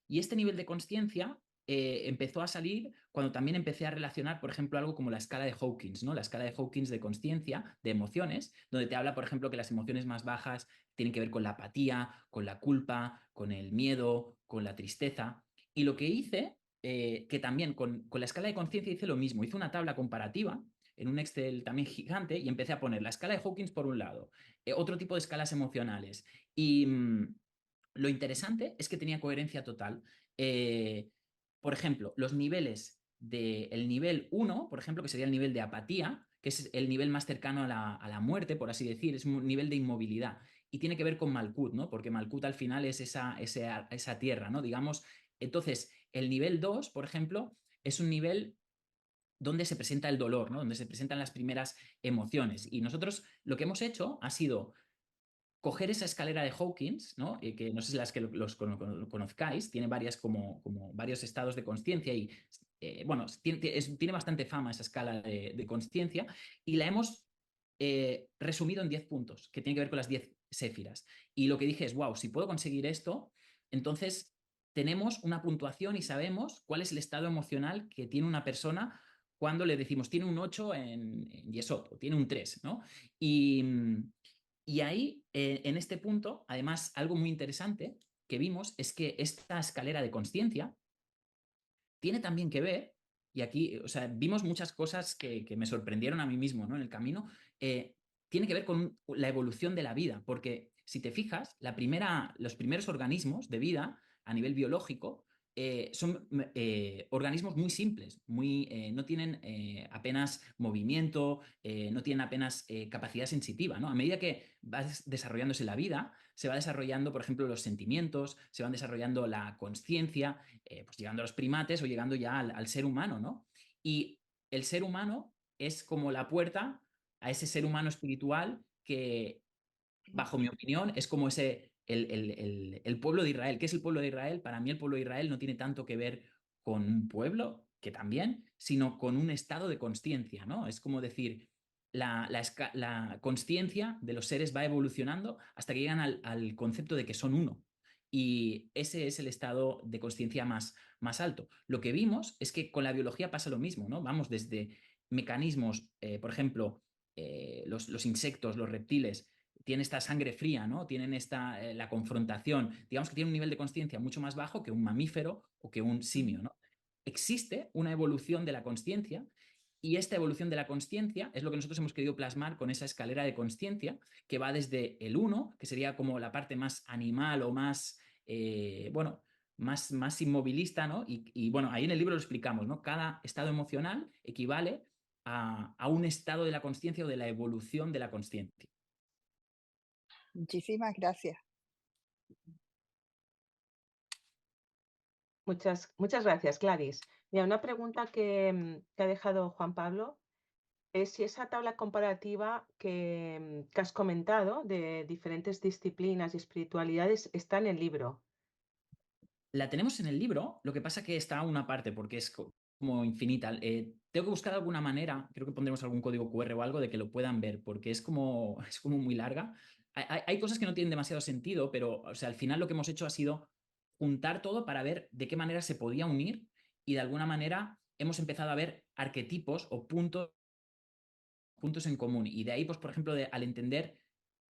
y este nivel de consciencia empezó a salir cuando también empecé a relacionar, por ejemplo, algo como la escala de Hawkins, ¿no? La escala de Hawkins de consciencia, de emociones, donde te habla, por ejemplo, que las emociones más bajas tienen que ver con la apatía, con la culpa, con el miedo, con la tristeza. Y lo que hice, que también con la escala de conciencia hice lo mismo, hice una tabla comparativa en un Excel también gigante y empecé a poner la escala de Hawkins por un lado, otro tipo de escalas emocionales. Y lo interesante es que tenía coherencia total. Eh, por ejemplo, los niveles del nivel 1, por ejemplo, que sería el nivel de apatía, que es el nivel más cercano a la muerte, por así decir, es un nivel de inmovilidad. Y tiene que ver con Malkut, ¿no? Porque Malkut al final es esa tierra, ¿no? Digamos, entonces, el nivel 2, por ejemplo, es un nivel donde se presenta el dolor, ¿no? Donde se presentan las primeras emociones. Y nosotros lo que hemos hecho ha sido coger esa escalera de Hawkins, ¿no? Que no sé si las que los conozcáis, tiene varias como varios estados de conciencia y, bueno, tiene bastante fama esa escala de conciencia y la hemos resumido en 10 puntos, que tiene que ver con las 10 séfiras. Y lo que dije es, wow, si puedo conseguir esto, entonces tenemos una puntuación y sabemos cuál es el estado emocional que tiene una persona cuando le decimos tiene un 8 en Yesod o tiene un 3, ¿no? Y ahí, en este punto, además, algo muy interesante que vimos es que esta escalera de conciencia tiene también que ver, y aquí, o sea, vimos muchas cosas que me sorprendieron a mí mismo, ¿no? En el camino, tiene que ver con la evolución de la vida, porque si te fijas, los primeros organismos de vida a nivel biológico son organismos muy simples, no tienen apenas movimiento, no tienen apenas capacidad sensitiva, ¿no? A medida que va desarrollándose la vida, se va desarrollando, por ejemplo, los sentimientos, se van desarrollando la conciencia, pues llegando a los primates o llegando ya al ser humano, ¿no? Y el ser humano es como la puerta a ese ser humano espiritual que, bajo mi opinión, es como el pueblo de Israel. ¿Qué es el pueblo de Israel? Para mí el pueblo de Israel no tiene tanto que ver con un pueblo, que también, sino con un estado de consciencia, ¿no? Es como decir, la consciencia de los seres va evolucionando hasta que llegan al concepto de que son uno. Y ese es el estado de consciencia más alto. Lo que vimos es que con la biología pasa lo mismo, ¿no? Vamos desde mecanismos, por ejemplo, los insectos, los reptiles, tienen esta sangre fría, ¿no? Tienen la confrontación. Digamos que tienen un nivel de consciencia mucho más bajo que un mamífero o que un simio, ¿no? Existe una evolución de la consciencia y esta evolución de la consciencia es lo que nosotros hemos querido plasmar con esa escalera de consciencia que va desde el 1, que sería como la parte más animal o más, bueno, más inmovilista, ¿no? Bueno, ahí en el libro lo explicamos, ¿no? Cada estado emocional equivale a un estado de la consciencia o de la evolución de la consciencia. Muchísimas gracias. Muchas gracias, Gladys. Mira, una pregunta que ha dejado Juan Pablo es si esa tabla comparativa que has comentado de diferentes disciplinas y espiritualidades está en el libro. La tenemos en el libro, lo que pasa que está una parte porque es como infinita. Tengo que buscar alguna manera, creo que pondremos algún código QR o algo de que lo puedan ver, porque es como muy larga. Hay cosas que no tienen demasiado sentido, pero o sea, al final lo que hemos hecho ha sido juntar todo para ver de qué manera se podía unir y de alguna manera hemos empezado a ver arquetipos o puntos en común. Y de ahí, pues, por ejemplo, al entender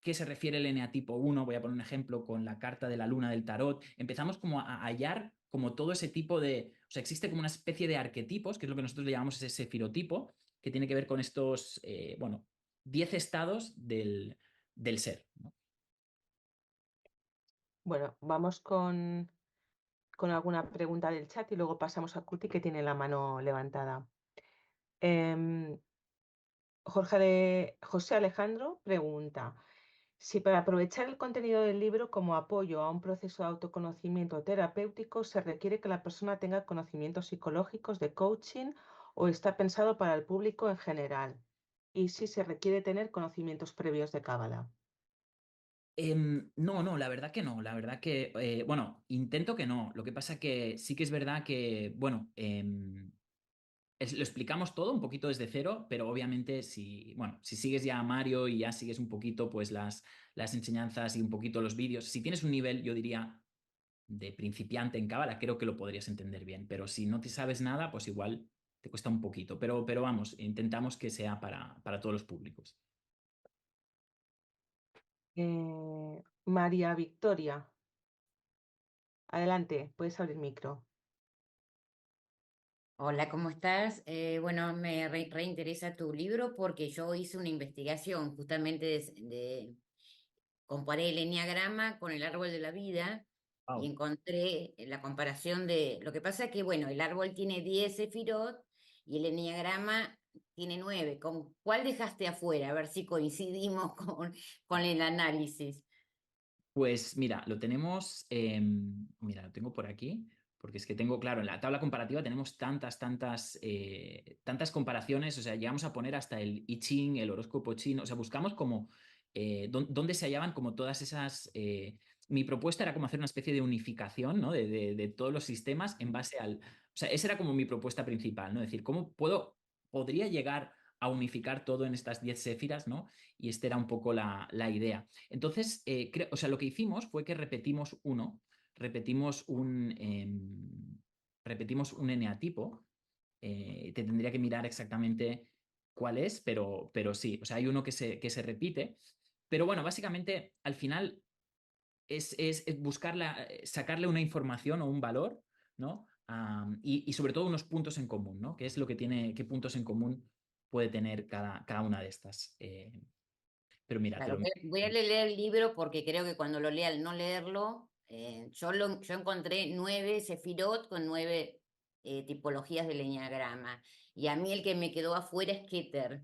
qué se refiere el eneatipo 1, voy a poner un ejemplo con la carta de la luna del tarot, empezamos como a hallar como todo ese tipo de, o sea, existe como una especie de arquetipos, que es lo que nosotros le llamamos ese sefirotipo, que tiene que ver con estos, bueno, 10 estados del ser, ¿no? Bueno, vamos con alguna pregunta del chat y luego pasamos a Cuti, que tiene la mano levantada. José Alejandro pregunta, Si para aprovechar el contenido del libro como apoyo a un proceso de autoconocimiento terapéutico se requiere que la persona tenga conocimientos psicológicos de coaching o está pensado para el público en general. Y si se requiere tener conocimientos previos de Cábala. No, la verdad que no. La verdad que, bueno, intento que no. Lo que pasa que sí que es verdad que, bueno, lo explicamos todo un poquito desde cero, pero obviamente bueno, si sigues ya a Mario y ya sigues un poquito pues las enseñanzas y un poquito los vídeos, si tienes un nivel, yo diría, de principiante en Cábala, creo que lo podrías entender bien, pero si no te sabes nada, pues igual te cuesta un poquito, pero vamos, intentamos que sea para todos los públicos. María Victoria, adelante, puedes abrir micro. Hola, ¿cómo estás? Bueno, me reinteresa tu libro porque yo hice una investigación justamente comparé el eneagrama con el árbol de la vida y Wow. encontré la comparación de, lo que pasa es que, bueno, el árbol tiene 10 sefirot y el eneagrama tiene 9. ¿Con cuál dejaste afuera? A ver si coincidimos con el análisis. Pues mira, lo tenemos, mira, lo tengo por aquí, porque es que tengo, claro, en la tabla comparativa tenemos tantas comparaciones, o sea, llegamos a poner hasta el I Ching, el horóscopo chino, o sea, buscamos como dónde se hallaban como todas esas... mi propuesta era como hacer una especie de unificación, ¿no? De todos los sistemas en base al... O sea, esa era como mi propuesta principal, ¿no? Es decir, ¿cómo podría llegar a unificar todo en estas 10 séfiras, ¿no? Y esta era un poco la idea. Entonces, o sea, lo que hicimos fue que repetimos repetimos un eneatipo. Te tendría que mirar exactamente cuál es, pero sí, o sea, hay uno que se repite. Pero bueno, básicamente, al final es sacarle una información o un valor, ¿no? Y sobre todo unos puntos en común, ¿no? ¿Qué es lo que tiene, qué puntos en común puede tener cada una de estas? Pero mira, te Claro, lo... voy a leer el libro porque creo que cuando lo lea, al no leerlo, yo encontré 9 sefirot con 9 tipologías del eneagrama. Y a mí el que me quedó afuera es Keter,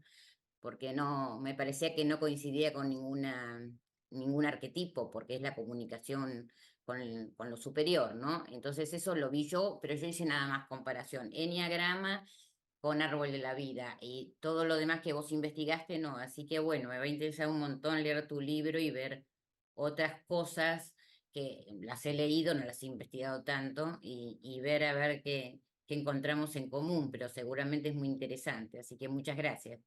porque no, me parecía que no coincidía con ningún arquetipo, porque es la comunicación con lo superior, ¿no? Entonces eso lo vi yo, pero yo hice nada más comparación. Eneagrama con árbol de la vida y todo lo demás que vos investigaste, no. Así que bueno, me va a interesar un montón leer tu libro y ver otras cosas que las he leído, no las he investigado tanto y ver a ver qué encontramos en común, pero seguramente es muy interesante. Así que muchas gracias.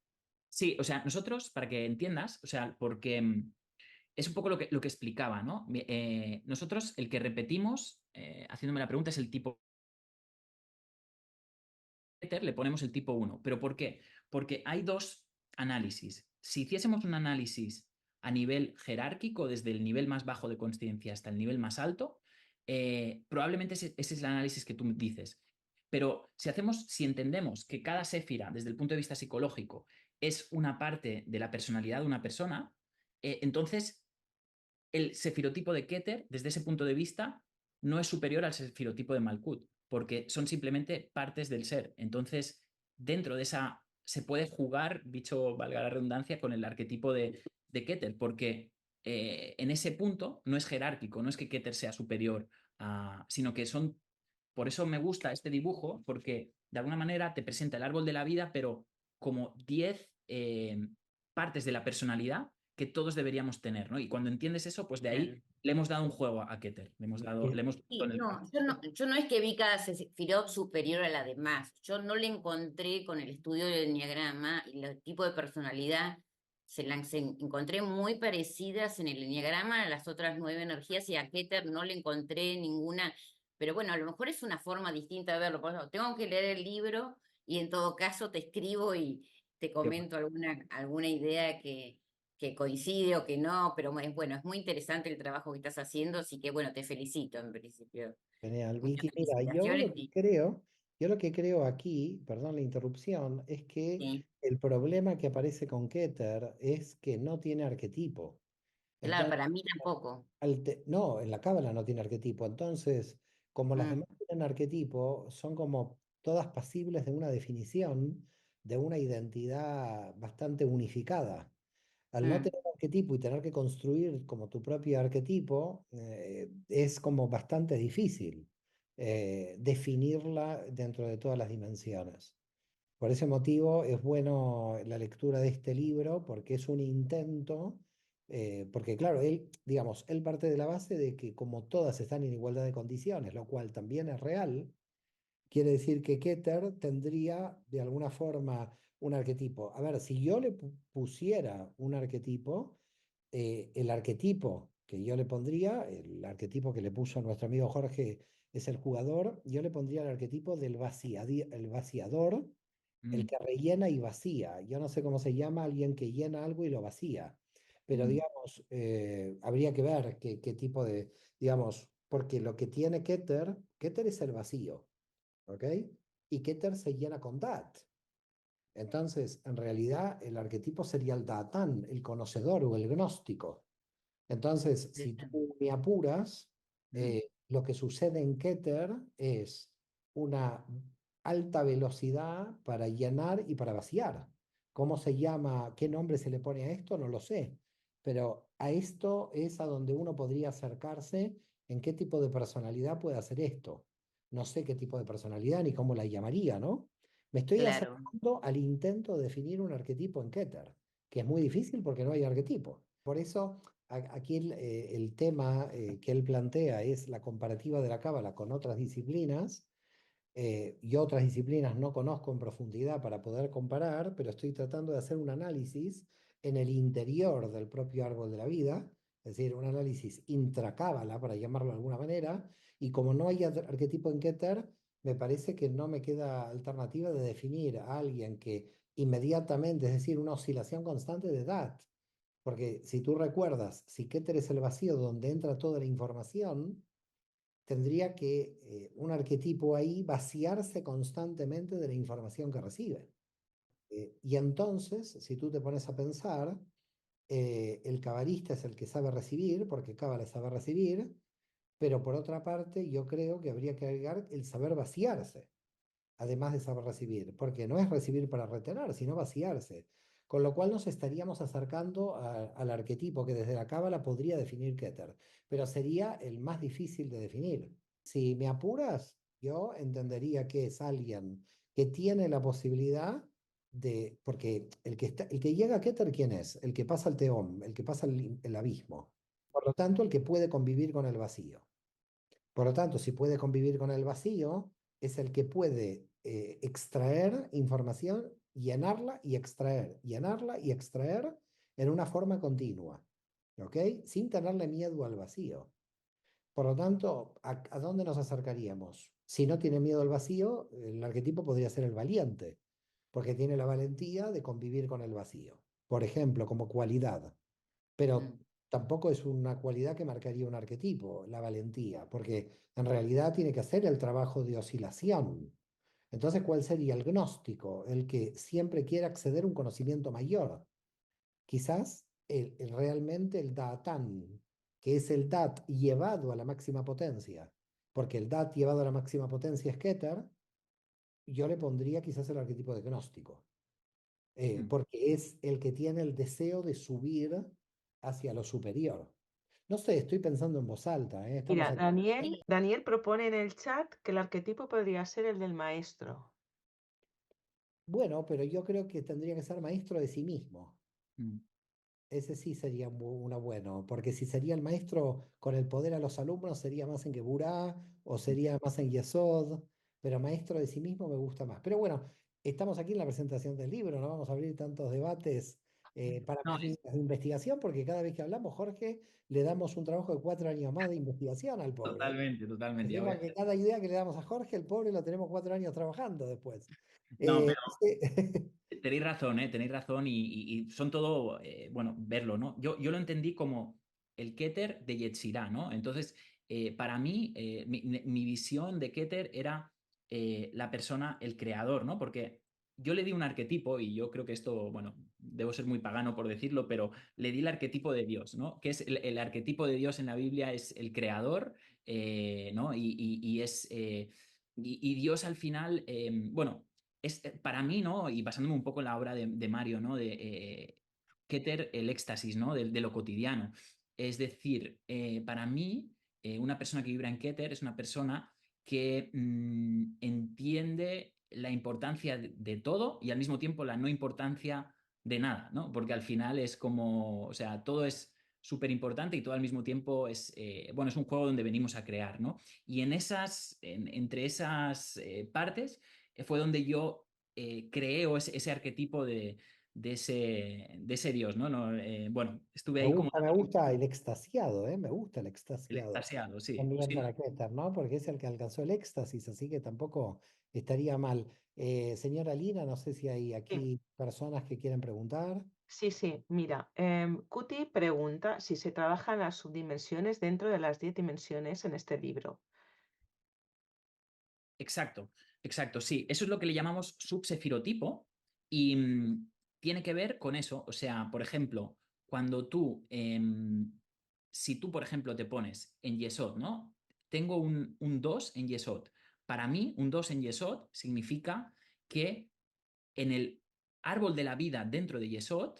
Sí, o sea, nosotros, para que entiendas, o sea, porque es un poco lo que explicaba, ¿no? Nosotros, el que repetimos, haciéndome la pregunta, es el tipo le ponemos el tipo 1. ¿Pero por qué? Porque hay dos análisis. Si hiciésemos un análisis a nivel jerárquico, desde el nivel más bajo de consciencia hasta el nivel más alto, probablemente ese es el análisis que tú dices. Pero si entendemos que cada séfira, desde el punto de vista psicológico, es una parte de la personalidad de una persona, entonces el sefirotipo de Keter, desde ese punto de vista, no es superior al sefirotipo de Malkut, porque son simplemente partes del ser. Entonces, dentro de esa, se puede jugar, dicho valga la redundancia, con el arquetipo de Keter, porque en ese punto no es jerárquico, no es que Keter sea superior, sino que son... Por eso me gusta este dibujo, porque de alguna manera te presenta el árbol de la vida, pero como 10 partes de la personalidad que todos deberíamos tener, ¿no? Y cuando entiendes eso, pues de ahí le hemos dado un juego a Keter, le hemos puesto en el... Yo no es que vi cada sefirot superior a la demás. Yo no le encontré con el estudio del enneagrama y el tipo de personalidad se encontré muy parecidas en el enneagrama a las otras 9 energías y a Keter no le encontré ninguna. Pero bueno, a lo mejor es una forma distinta de verlo. Por eso tengo que leer el libro y en todo caso te escribo y te comento alguna idea que coincide o que no, pero bueno, es muy interesante el trabajo que estás haciendo, así que bueno, te felicito en principio. Genial, Muchas Vicky. Mira, felicitaciones yo lo que creo aquí, perdón la interrupción, es que sí, el problema que aparece con Keter es que no tiene arquetipo. claro, Entonces, para mí tampoco. no, en la cábala no tiene arquetipo. Entonces, como las Mm, demás tienen arquetipo, son como todas pasibles de una definición, de una identidad bastante unificada. Al no tener arquetipo y tener que construir como tu propio arquetipo, es como bastante difícil definirla dentro de todas las dimensiones. Por ese motivo es bueno la lectura de este libro porque es un intento, porque claro, él, digamos, él parte de la base de que como todas están en igualdad de condiciones, lo cual también es real, quiere decir que Keter tendría de alguna forma un arquetipo. A ver, si yo le pusiera un arquetipo, el arquetipo que yo le pondría, el arquetipo que le puso nuestro amigo Jorge es el jugador, yo le pondría el arquetipo del el vaciador, el que rellena y vacía. Yo no sé cómo se llama alguien que llena algo y lo vacía, pero digamos, habría que ver qué tipo de, digamos, porque lo que tiene Keter es el vacío. ¿Ok? Y Keter se llena con Dat. Entonces, en realidad, el arquetipo sería el Datán, el conocedor o el gnóstico. Entonces, si tú me apuras, lo que sucede en Keter es una alta velocidad para llenar y para vaciar. ¿Cómo se llama? ¿Qué nombre se le pone a esto? No lo sé. Pero a esto es a donde uno podría acercarse en qué tipo de personalidad puede hacer esto. No sé qué tipo de personalidad ni cómo la llamaría, ¿no? Me estoy Claro, acercando al intento de definir un arquetipo en Keter, que es muy difícil porque no hay arquetipo. Por eso aquí el tema que él plantea es la comparativa de la cábala con otras disciplinas. Y otras disciplinas no conozco en profundidad para poder comparar, pero estoy tratando de hacer un análisis en el interior del propio árbol de la vida, es decir, un análisis intracábala, para llamarlo de alguna manera, y como no hay arquetipo en Keter, me parece que no me queda alternativa de definir a alguien que inmediatamente, es decir, una oscilación constante de edad. Porque si tú recuerdas, si Keter es el vacío donde entra toda la información, tendría que un arquetipo ahí vaciarse constantemente de la información que recibe. Y entonces, si tú te pones a pensar, el cabalista es el que sabe recibir, porque Cábala sabe recibir, pero por otra parte, yo creo que habría que agregar el saber vaciarse, además de saber recibir, porque no es recibir para retener, sino vaciarse. Con lo cual nos estaríamos acercando al arquetipo que desde la Cábala podría definir Keter, pero sería el más difícil de definir. Si me apuras, yo entendería que es alguien que tiene la posibilidad de, porque el que llega a Keter, ¿quién es? El que pasa el Teón, el que pasa el abismo. Por lo tanto, el que puede convivir con el vacío. Por lo tanto, si puede convivir con el vacío, es el que puede extraer información, llenarla y extraer en una forma continua, ¿ok? Sin tenerle miedo al vacío. Por lo tanto, ¿a dónde nos acercaríamos? Si no tiene miedo al vacío, el arquetipo podría ser el valiente, porque tiene la valentía de convivir con el vacío, por ejemplo, como cualidad. Pero tampoco es una cualidad que marcaría un arquetipo, la valentía, porque en realidad tiene que hacer el trabajo de oscilación. Entonces, ¿cuál sería el gnóstico? El que siempre quiere acceder a un conocimiento mayor. Quizás realmente el Datán, que es el Dat llevado a la máxima potencia, porque el Dat llevado a la máxima potencia es Keter, yo le pondría quizás el arquetipo de gnóstico, porque es el que tiene el deseo de subir hacia lo superior. No sé, estoy pensando en voz alta, ¿eh? Estamos Mira, aquí. Daniel propone en el chat que el arquetipo podría ser el del maestro. Bueno, pero yo creo que tendría que ser maestro de sí mismo. Mm. Ese sí sería una bueno, porque si sería el maestro con el poder a los alumnos, sería más en Geburá o sería más en Yesod, pero maestro de sí mismo me gusta más. Pero bueno, estamos aquí en la presentación del libro, no vamos a abrir tantos debates para No, más líneas de investigación, porque cada vez que hablamos, Jorge, le damos un trabajo de 4 años más de investigación al pobre. totalmente, totalmente. Encima que cada idea que le damos a Jorge, el pobre lo tenemos 4 años trabajando después. No, Eh, tenéis razón, ¿eh? Tenéis razón y son todo, bueno, verlo, ¿no? Yo lo entendí como el Keter de Yetzirah, ¿no? Entonces, para mí, mi visión de Keter era la persona, el creador, ¿no? Porque yo le di un arquetipo y yo creo que esto, bueno, debo ser muy pagano por decirlo, pero le di el arquetipo de Dios, ¿no? Que es el arquetipo de Dios en la Biblia es el creador, ¿no? Y es... y Dios al final, bueno, es para mí, ¿no? Y basándome un poco en la obra de Mario, ¿no? Keter el éxtasis, ¿no? De lo cotidiano. Es decir, para mí, una persona que vibra en Keter es una persona que entiende la importancia de todo y al mismo tiempo la no importancia de nada, ¿no? Porque al final es como, o sea, todo es súper importante y todo al mismo tiempo es, bueno, es un juego donde venimos a crear, ¿no? Y entre esas partes fue donde yo creé ese arquetipo de ese Dios, ¿no? Bueno, estuve ahí como Me gusta el extasiado, ¿eh? Me gusta el el extasiado. extasiado, sí. También Sí, para Keter, ¿no? Porque es el que alcanzó el éxtasis, así que tampoco estaría mal. Señora Lina, no sé si hay Sí, aquí personas que quieren preguntar. sí. Mira, Cuti pregunta si se trabajan las subdimensiones dentro de las 10 dimensiones en este libro. exacto, exacto, sí. Eso es lo que le llamamos subsefirotipo y tiene que ver con eso. O sea, por ejemplo, cuando si tú, por ejemplo, te pones en Yesod, ¿no? Tengo un 2 en Yesod. Para mí, un 2 en Yesod significa que en el árbol de la vida dentro de Yesod,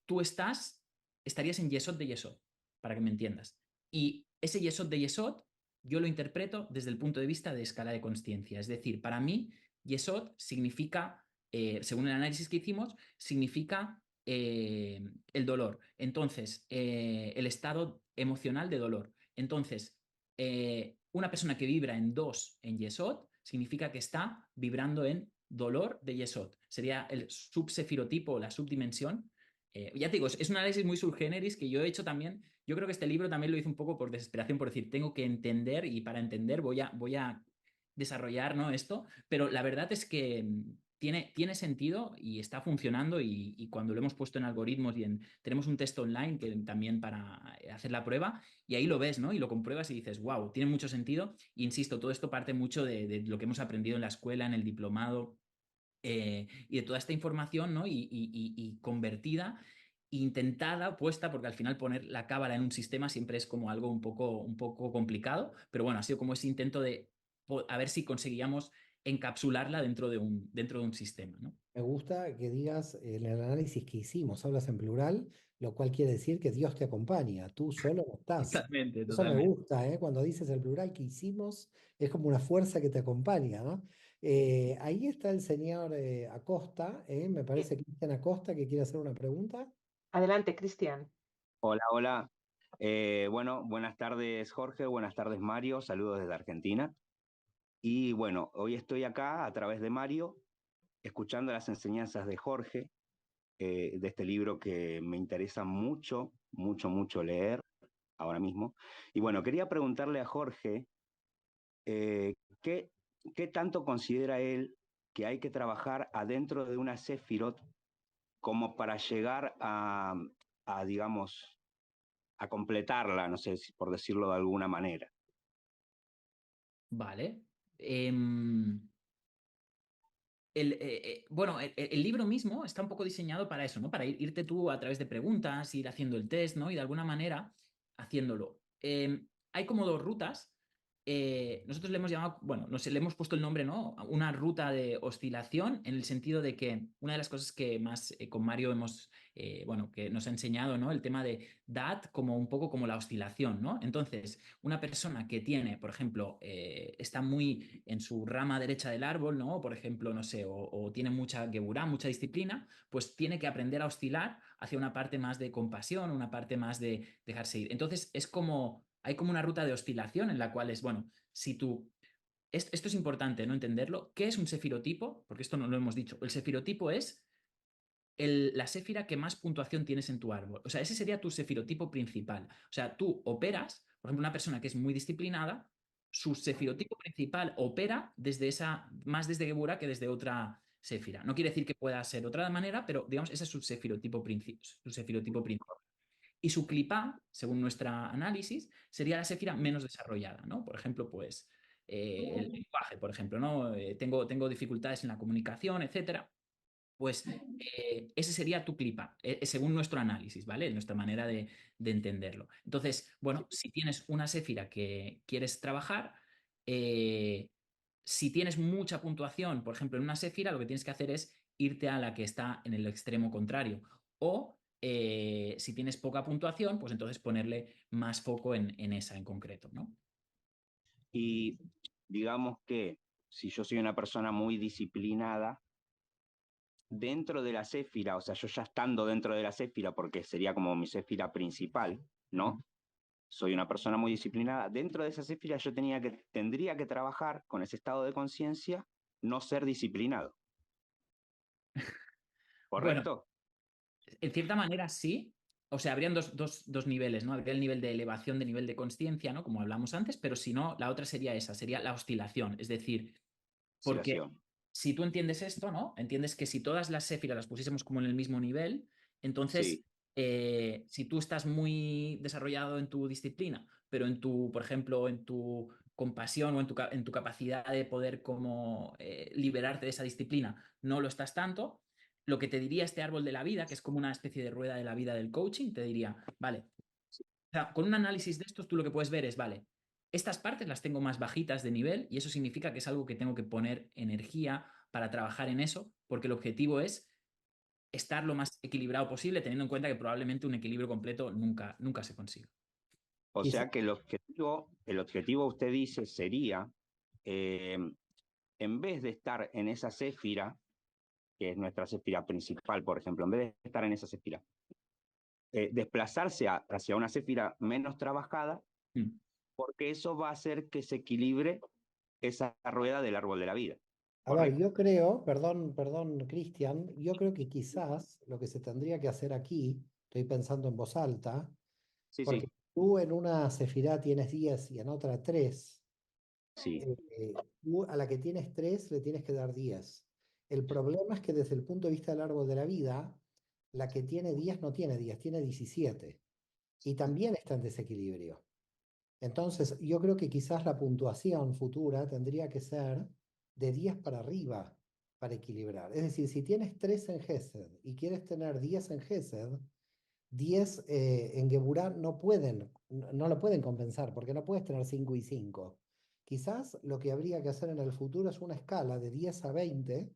tú estarías en Yesod de Yesod, para que me entiendas. Y ese Yesod de Yesod yo lo interpreto desde el punto de vista de escala de consciencia. Es decir, para mí, Yesod significa, según el análisis que hicimos, significa el dolor. Entonces, el estado emocional de dolor. Entonces, una persona que vibra en 2 en Yesod significa que está vibrando en dolor de Yesod. Sería el subsefirotipo, la subdimensión. Ya te digo, es un análisis muy subgéneris que yo he hecho también. Yo creo que este libro también lo hice un poco por desesperación, por decir, tengo que entender y para entender voy a desarrollar, ¿no? Esto, pero la verdad es que tiene sentido y está funcionando y cuando lo hemos puesto en algoritmos tenemos un test online que también para hacer la prueba y ahí lo ves, ¿no? Y lo compruebas y dices, wow, tiene mucho sentido. E insisto, todo esto parte mucho de lo que hemos aprendido en la escuela, en el diplomado y de toda esta información, ¿no? Y convertida, intentada, puesta, porque al final poner la cábala en un sistema siempre es como algo un poco complicado, pero bueno, ha sido como ese intento de a ver si conseguíamos encapsularla dentro de un sistema, ¿no? Me gusta que digas en el análisis que hicimos, hablas en plural, lo cual quiere decir que Dios te acompaña, tú solo no estás. Totalmente, Eso me totalmente. gusta, ¿eh? Cuando dices el plural que hicimos, es como una fuerza que te acompaña, ¿no? Ahí está el señor Acosta, me Sí. parece Cristian Acosta, que quiere hacer una pregunta. Adelante, Cristian. Hola, hola. Bueno, buenas tardes Jorge, buenas tardes Mario, saludos desde Argentina. Y bueno, hoy estoy acá a través de Mario, escuchando las enseñanzas de Jorge, de este libro que me interesa mucho, mucho leer ahora mismo. Y bueno, quería preguntarle a Jorge, eh, ¿qué, ¿qué tanto considera él que hay que trabajar adentro de una Sefirot como para llegar digamos, a completarla, no sé si por decirlo de alguna manera? Vale. Bueno, el libro mismo está un poco diseñado para eso, ¿no? Para irte tú a través de preguntas, ir haciendo el test, ¿no? Y de alguna manera haciéndolo. Hay como dos rutas. Nosotros le hemos llamado, bueno, le hemos puesto el nombre, ¿no? Una ruta de oscilación, en el sentido de que una de las cosas que más con Mario hemos, bueno, que nos ha enseñado, ¿no? El tema de DAT como un poco como la oscilación, ¿no? Entonces, una persona que tiene, por ejemplo, está muy en su rama derecha del árbol, ¿no? Por ejemplo, no sé, o tiene mucha geburá, mucha disciplina, pues tiene que aprender a oscilar hacia una parte más de compasión, una parte más de dejarse ir. Entonces, hay como una ruta de oscilación en la cual es, bueno, si tú... Esto es importante, ¿no? Entenderlo. ¿Qué es un sefirotipo? Porque esto no lo hemos dicho. El sefirotipo es la séfira que más puntuación tienes en tu árbol. O sea, ese sería tu sefirotipo principal. O sea, tú operas, por ejemplo, una persona que es muy disciplinada, su sefirotipo principal opera más desde Geburah que desde otra séfira. No quiere decir que pueda ser de otra manera, pero digamos, ese es su sefirotipo principal. Y su clipá, según nuestro análisis, sería la séfira menos desarrollada, ¿no? Por ejemplo, pues el lenguaje, por ejemplo, ¿no? Tengo dificultades en la comunicación, etcétera. Pues ese sería tu clipa, según nuestro análisis, ¿vale? Nuestra manera de entenderlo. Entonces, bueno, si tienes una séfira que quieres trabajar, eh, si tienes mucha puntuación, por ejemplo, en una séfira, lo que tienes que hacer es irte a la que está en el extremo contrario. O si tienes poca puntuación, pues entonces ponerle más foco en esa en concreto, ¿no? Y digamos que si yo soy una persona muy disciplinada, dentro de la céfira, o sea, yo ya estando dentro de la céfira, porque sería como mi céfira principal, ¿no? Soy una persona muy disciplinada. Dentro de esa céfira yo tendría que trabajar con ese estado de conciencia, no ser disciplinado. Bueno, ¿Correcto? en cierta manera sí. O sea, habrían dos niveles, ¿no? Habría el nivel de elevación de nivel de conciencia, ¿no? Como hablamos antes, pero si no, la otra sería esa, sería la oscilación. Es decir, porque Oscilación. si tú entiendes esto, ¿no? Entiendes que si todas las séfiras las pusiésemos como en el mismo nivel, entonces, Sí, si tú estás muy desarrollado en tu disciplina, pero en tu, por ejemplo, en tu compasión o en tu capacidad de poder como liberarte de esa disciplina, no lo estás tanto, lo que te diría este árbol de la vida, que es como una especie de rueda de la vida del coaching, te diría, vale, o sea, con un análisis de estos tú lo que puedes ver es, vale, estas partes las tengo más bajitas de nivel y eso significa que es algo que tengo que poner energía para trabajar en eso, porque el objetivo es estar lo más equilibrado posible, teniendo en cuenta que probablemente un equilibrio completo nunca se consiga. o Quizás sea que el objetivo usted dice sería, eh, en vez de estar en esa céfira, que es nuestra céfira principal, por ejemplo, en vez de estar en esa céfira, desplazarse hacia una céfira menos trabajada, Mm. porque eso va a hacer que se equilibre esa rueda del árbol de la vida. A ver, ¿Correcto? yo creo, perdón, Cristian, yo creo que quizás lo que se tendría que hacer aquí, estoy pensando en voz alta, Sí, porque sí, tú en una cefirá tienes 10 y en otra 3, sí. tú a la que tienes 3 le tienes que dar 10. El problema es que desde el punto de vista del árbol de la vida, la que tiene 10 no tiene 10, tiene 17 y también está en desequilibrio. Entonces, yo creo que quizás la puntuación futura tendría que ser de 10 para arriba para equilibrar. Es decir, si tienes 3 en Gesed y quieres tener 10 en Gesed, 10 en Geburá no lo pueden compensar porque no puedes tener 5 y 5. Quizás lo que habría que hacer en el futuro es una escala de 10 a 20,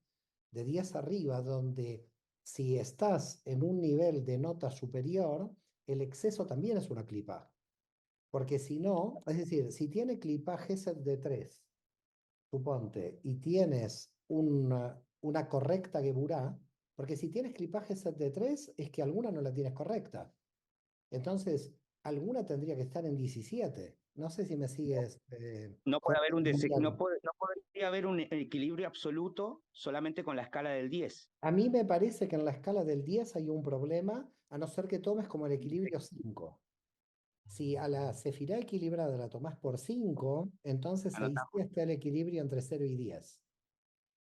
de 10 arriba, donde si estás en un nivel de nota superior, el exceso también es una clipa. Porque si no, es decir, si tiene clipaje set de 3, suponte, y tienes una correcta Geburá, porque si tienes clipaje set de 3 es que alguna no la tienes correcta. Entonces, alguna tendría que estar en 17. No sé si me sigues, No puede Jorge, haber entendiendo. no podría haber un equilibrio absoluto solamente con la escala del 10. A mí me parece que en la escala del 10 hay un problema, a no ser que tomes como el equilibrio 5. Si a la cefirá equilibrada la tomás por 5, entonces ahí sí Anotamos. está el equilibrio entre 0 y 10.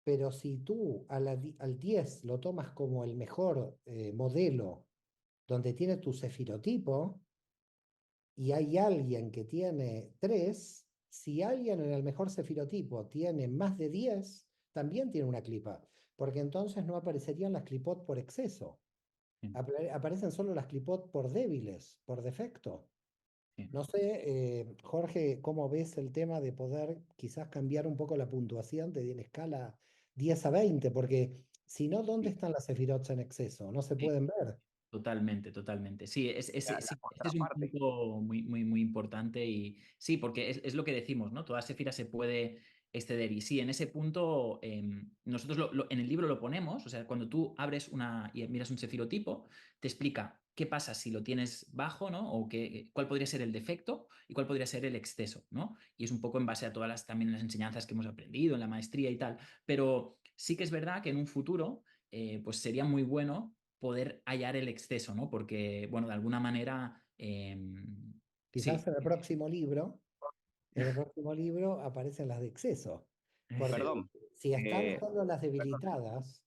Pero si tú al 10 lo tomas como el mejor modelo donde tiene tu cefirotipo y hay alguien que tiene 3, si alguien en el mejor cefirotipo tiene más de 10, también tiene una clipa, porque entonces no aparecerían las clipot por exceso. Sí, Aparecen solo las clipot por débiles, por defecto. sí. No sé, Jorge, ¿cómo ves el tema de poder quizás cambiar un poco la puntuación de la escala 10 a 20? Porque si no, ¿dónde están las sefirots en exceso? No se Sí, pueden ver. totalmente, totalmente. Sí, La este es un contraparte. punto muy importante y sí, porque es lo que decimos, ¿no? Toda séfira se puede exceder y sí, en ese punto nosotros en el libro lo ponemos, o sea, cuando tú abres y miras un sefirotipo, te explica qué pasa si lo tienes bajo, ¿no? O cuál podría ser el defecto y cuál podría ser el exceso, ¿no? Y es un poco en base a todas también las enseñanzas que hemos aprendido en la maestría y tal, pero sí que es verdad que en un futuro, pues sería muy bueno poder hallar el exceso, ¿no? Porque, bueno, de alguna manera, Quizás sí. en el próximo libro aparecen las de exceso. Porque Perdón. si están eh, solo las perdón. debilitadas,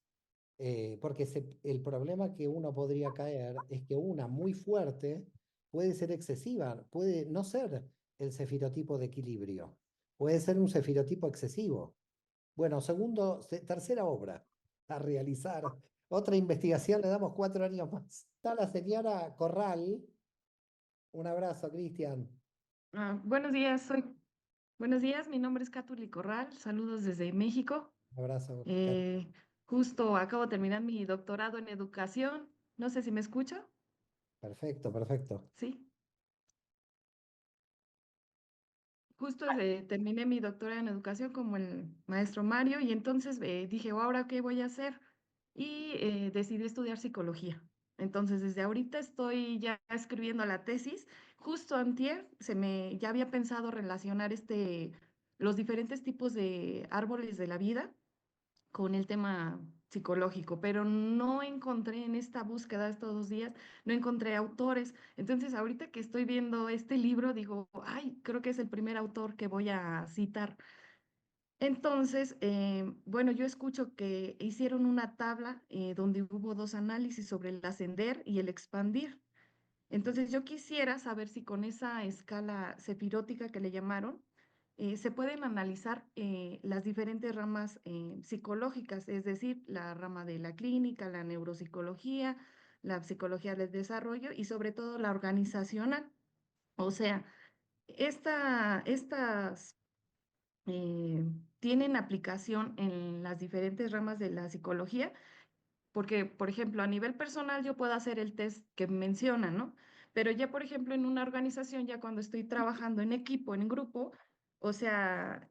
porque el problema que uno podría caer es que una muy fuerte puede ser excesiva, puede no ser el cefirotipo de equilibrio, puede ser un cefirotipo excesivo. Bueno, tercera obra a realizar. Otra investigación, le damos 4 años más. Está la señora Corral. Un abrazo, Cristian. Buenos días, mi nombre es Catuli Corral, saludos desde México. Un abrazo, Kat. Eh, Justo acabo de terminar mi doctorado en educación No sé si me escucha. Perfecto, perfecto. Sí. Justo terminé mi doctorado en educación como el maestro Mario y entonces dije, "Oh, ¿ahora qué voy a hacer?" Y decidí estudiar psicología. Entonces, desde ahorita estoy ya escribiendo la tesis. Justo antier ya había pensado relacionar los diferentes tipos de árboles de la vida con el tema psicológico, pero no encontré en esta búsqueda de estos 2 días, no encontré autores. Entonces, ahorita que estoy viendo este libro, digo, ay, creo que es el primer autor que voy a citar. Entonces, bueno, yo escucho que hicieron una tabla donde hubo 2 análisis sobre el ascender y el expandir. Entonces, yo quisiera saber si con esa escala cefirótica que le llamaron, se pueden analizar las diferentes ramas psicológicas, es decir, la rama de la clínica, la neuropsicología, la psicología del desarrollo y sobre todo la organizacional. O sea, estas eh, tienen aplicación en las diferentes ramas de la psicología porque, por ejemplo, a nivel personal yo puedo hacer el test que menciona, ¿no? Pero ya, por ejemplo, en una organización, ya cuando estoy trabajando en equipo, en grupo, o sea,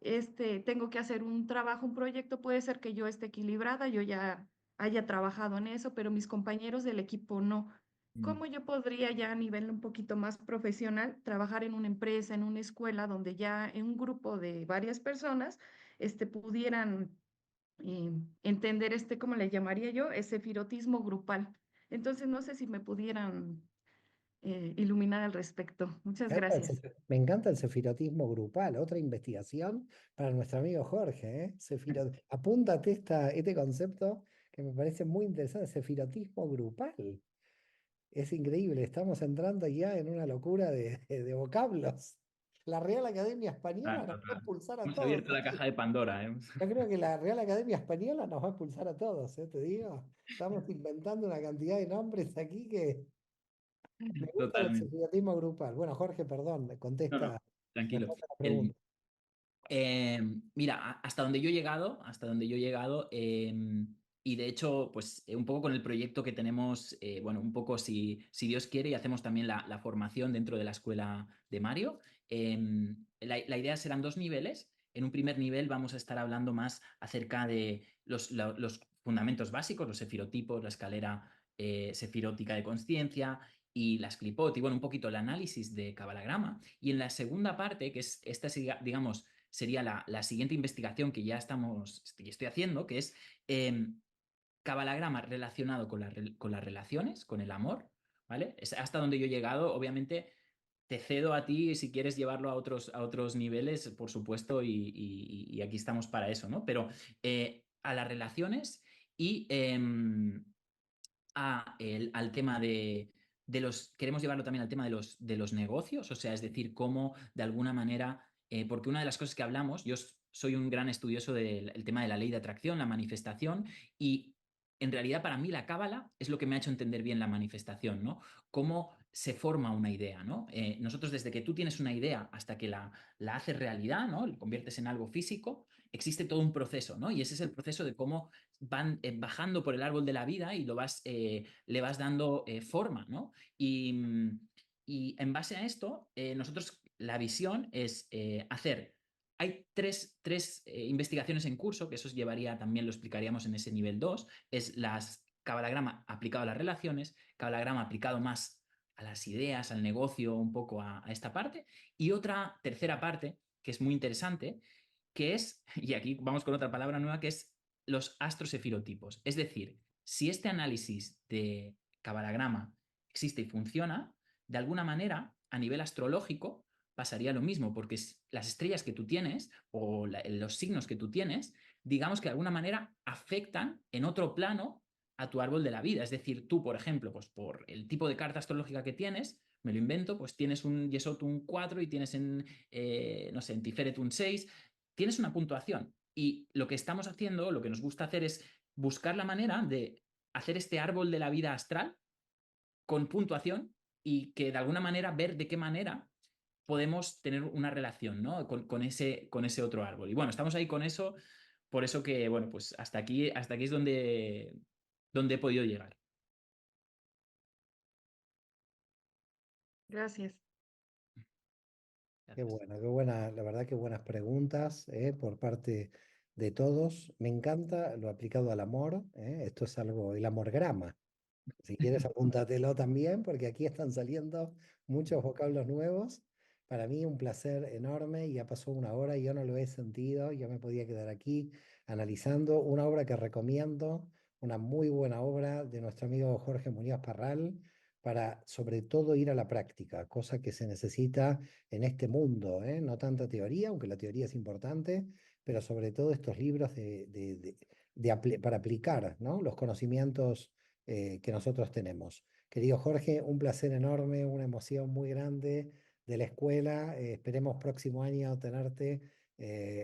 tengo que hacer un trabajo, un proyecto, puede ser que yo esté equilibrada, yo ya haya trabajado en eso, pero mis compañeros del equipo no. ¿Cómo yo podría ya a nivel un poquito más profesional trabajar en una empresa, en una escuela, donde ya en un grupo de varias personas, pudieran entender ¿cómo le llamaría yo? Ese firotismo grupal. Entonces, no sé si me pudieran iluminar al respecto. Muchas gracias. Me encanta el cefirotismo grupal, otra investigación para nuestro amigo Jorge, ¿eh? Apúntate este concepto que me parece muy interesante, cefirotismo grupal. Es increíble, estamos entrando ya en una locura de vocablos. La Real Academia Española Total, nos va a total. expulsar a Hemos todos. abierto la caja de Pandora, ¿eh? Yo creo que la Real Academia Española nos va a expulsar a todos, te digo. Estamos inventando una cantidad de nombres aquí que me gusta el Totalmente. asociatismo grupal. Bueno, Jorge, perdón, No, no, tranquilo. responde la pregunta. Mira, hasta donde yo he llegado, y de hecho, pues un poco con el proyecto que tenemos, bueno, un poco si Dios quiere y hacemos también la formación dentro de la escuela de Mario, la idea serán 2 niveles. En un primer nivel vamos a estar hablando más acerca de los fundamentos básicos, los sefirotipos, la escalera sefirótica de conciencia y las clipot, y bueno, un poquito el análisis de cabalagrama. Y en la segunda parte, que es esta, digamos, sería la siguiente investigación que ya estoy haciendo, que es cabalagrama relacionado con las relaciones, con el amor, ¿vale? Es hasta donde yo he llegado. Obviamente te cedo a ti si quieres llevarlo a otros niveles, por supuesto, y aquí estamos para eso, ¿no? Pero a las relaciones y al tema queremos llevarlo también al tema de los negocios, o sea, es decir, cómo de alguna manera, porque una de las cosas que hablamos, yo soy un gran estudioso del tema de la ley de atracción, la manifestación, y en realidad para mí la cábala es lo que me ha hecho entender bien la manifestación, ¿no? Cómo se forma una idea, ¿no? Nosotros desde que tú tienes una idea hasta que la haces realidad, ¿no? Lo conviertes en algo físico, existe todo un proceso, ¿no? Y ese es el proceso de cómo van bajando por el árbol de la vida y le vas dando forma, ¿no? Y en base a esto, nosotros la visión es hacer. Hay tres investigaciones en curso, que eso os llevaría, también lo explicaríamos en ese nivel 2, es las cabalagrama aplicado a las relaciones, cabalagrama aplicado más a las ideas, al negocio, un poco a esta parte, y otra tercera parte, que es muy interesante, que es, y aquí vamos con otra palabra nueva, que es los astrosefirotipos. Es decir, si este análisis de cabalagrama existe y funciona, de alguna manera, a nivel astrológico, pasaría lo mismo, porque las estrellas que tú tienes o los signos que tú tienes, digamos que de alguna manera afectan en otro plano a tu árbol de la vida. Es decir, tú, por ejemplo, pues por el tipo de carta astrológica que tienes, me lo invento, pues tienes un Yesod un 4 y tienes no sé, en Tiferet un 6, tienes una puntuación. Y lo que estamos haciendo, lo que nos gusta hacer es buscar la manera de hacer este árbol de la vida astral con puntuación y que de alguna manera ver de qué manera podemos tener una relación, ¿no? con ese otro árbol. Y bueno, estamos ahí con eso, por eso que, bueno, pues hasta aquí es donde he podido llegar. Gracias. Qué Gracias. buena, la verdad que buenas preguntas por parte de todos. Me encanta lo aplicado al amor. Esto es algo, el amorgrama. Si quieres, apúntatelo también, porque aquí están saliendo muchos vocablos nuevos. Para mí un placer enorme, ya pasó una hora y yo no lo he sentido, yo me podía quedar aquí analizando una obra que recomiendo, una muy buena obra de nuestro amigo Jorge Muñoz Parral, para sobre todo ir a la práctica, cosa que se necesita en este mundo, no tanta teoría, aunque la teoría es importante, pero sobre todo estos libros para aplicar, ¿no? Los conocimientos que nosotros tenemos. Querido Jorge, un placer enorme, una emoción muy grande de la escuela. Esperemos próximo año tenerte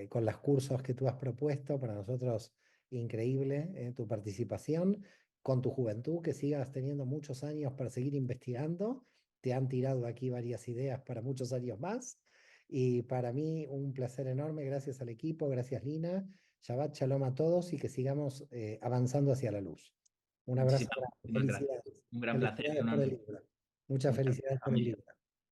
con los cursos que tú has propuesto. Para nosotros, increíble tu participación, con tu juventud, que sigas teniendo muchos años para seguir investigando. Te han tirado aquí varias ideas para muchos años más. Y para mí un placer enorme. Gracias al equipo, gracias Lina. Shabbat Shalom a todos y que sigamos avanzando hacia la luz. Un abrazo grande. Muchísimas gracias. Felicidades. Un gran placer y Felicidades un por el honor. libro. Muchas Muchas felicidades gracias, por el Emilio. libro.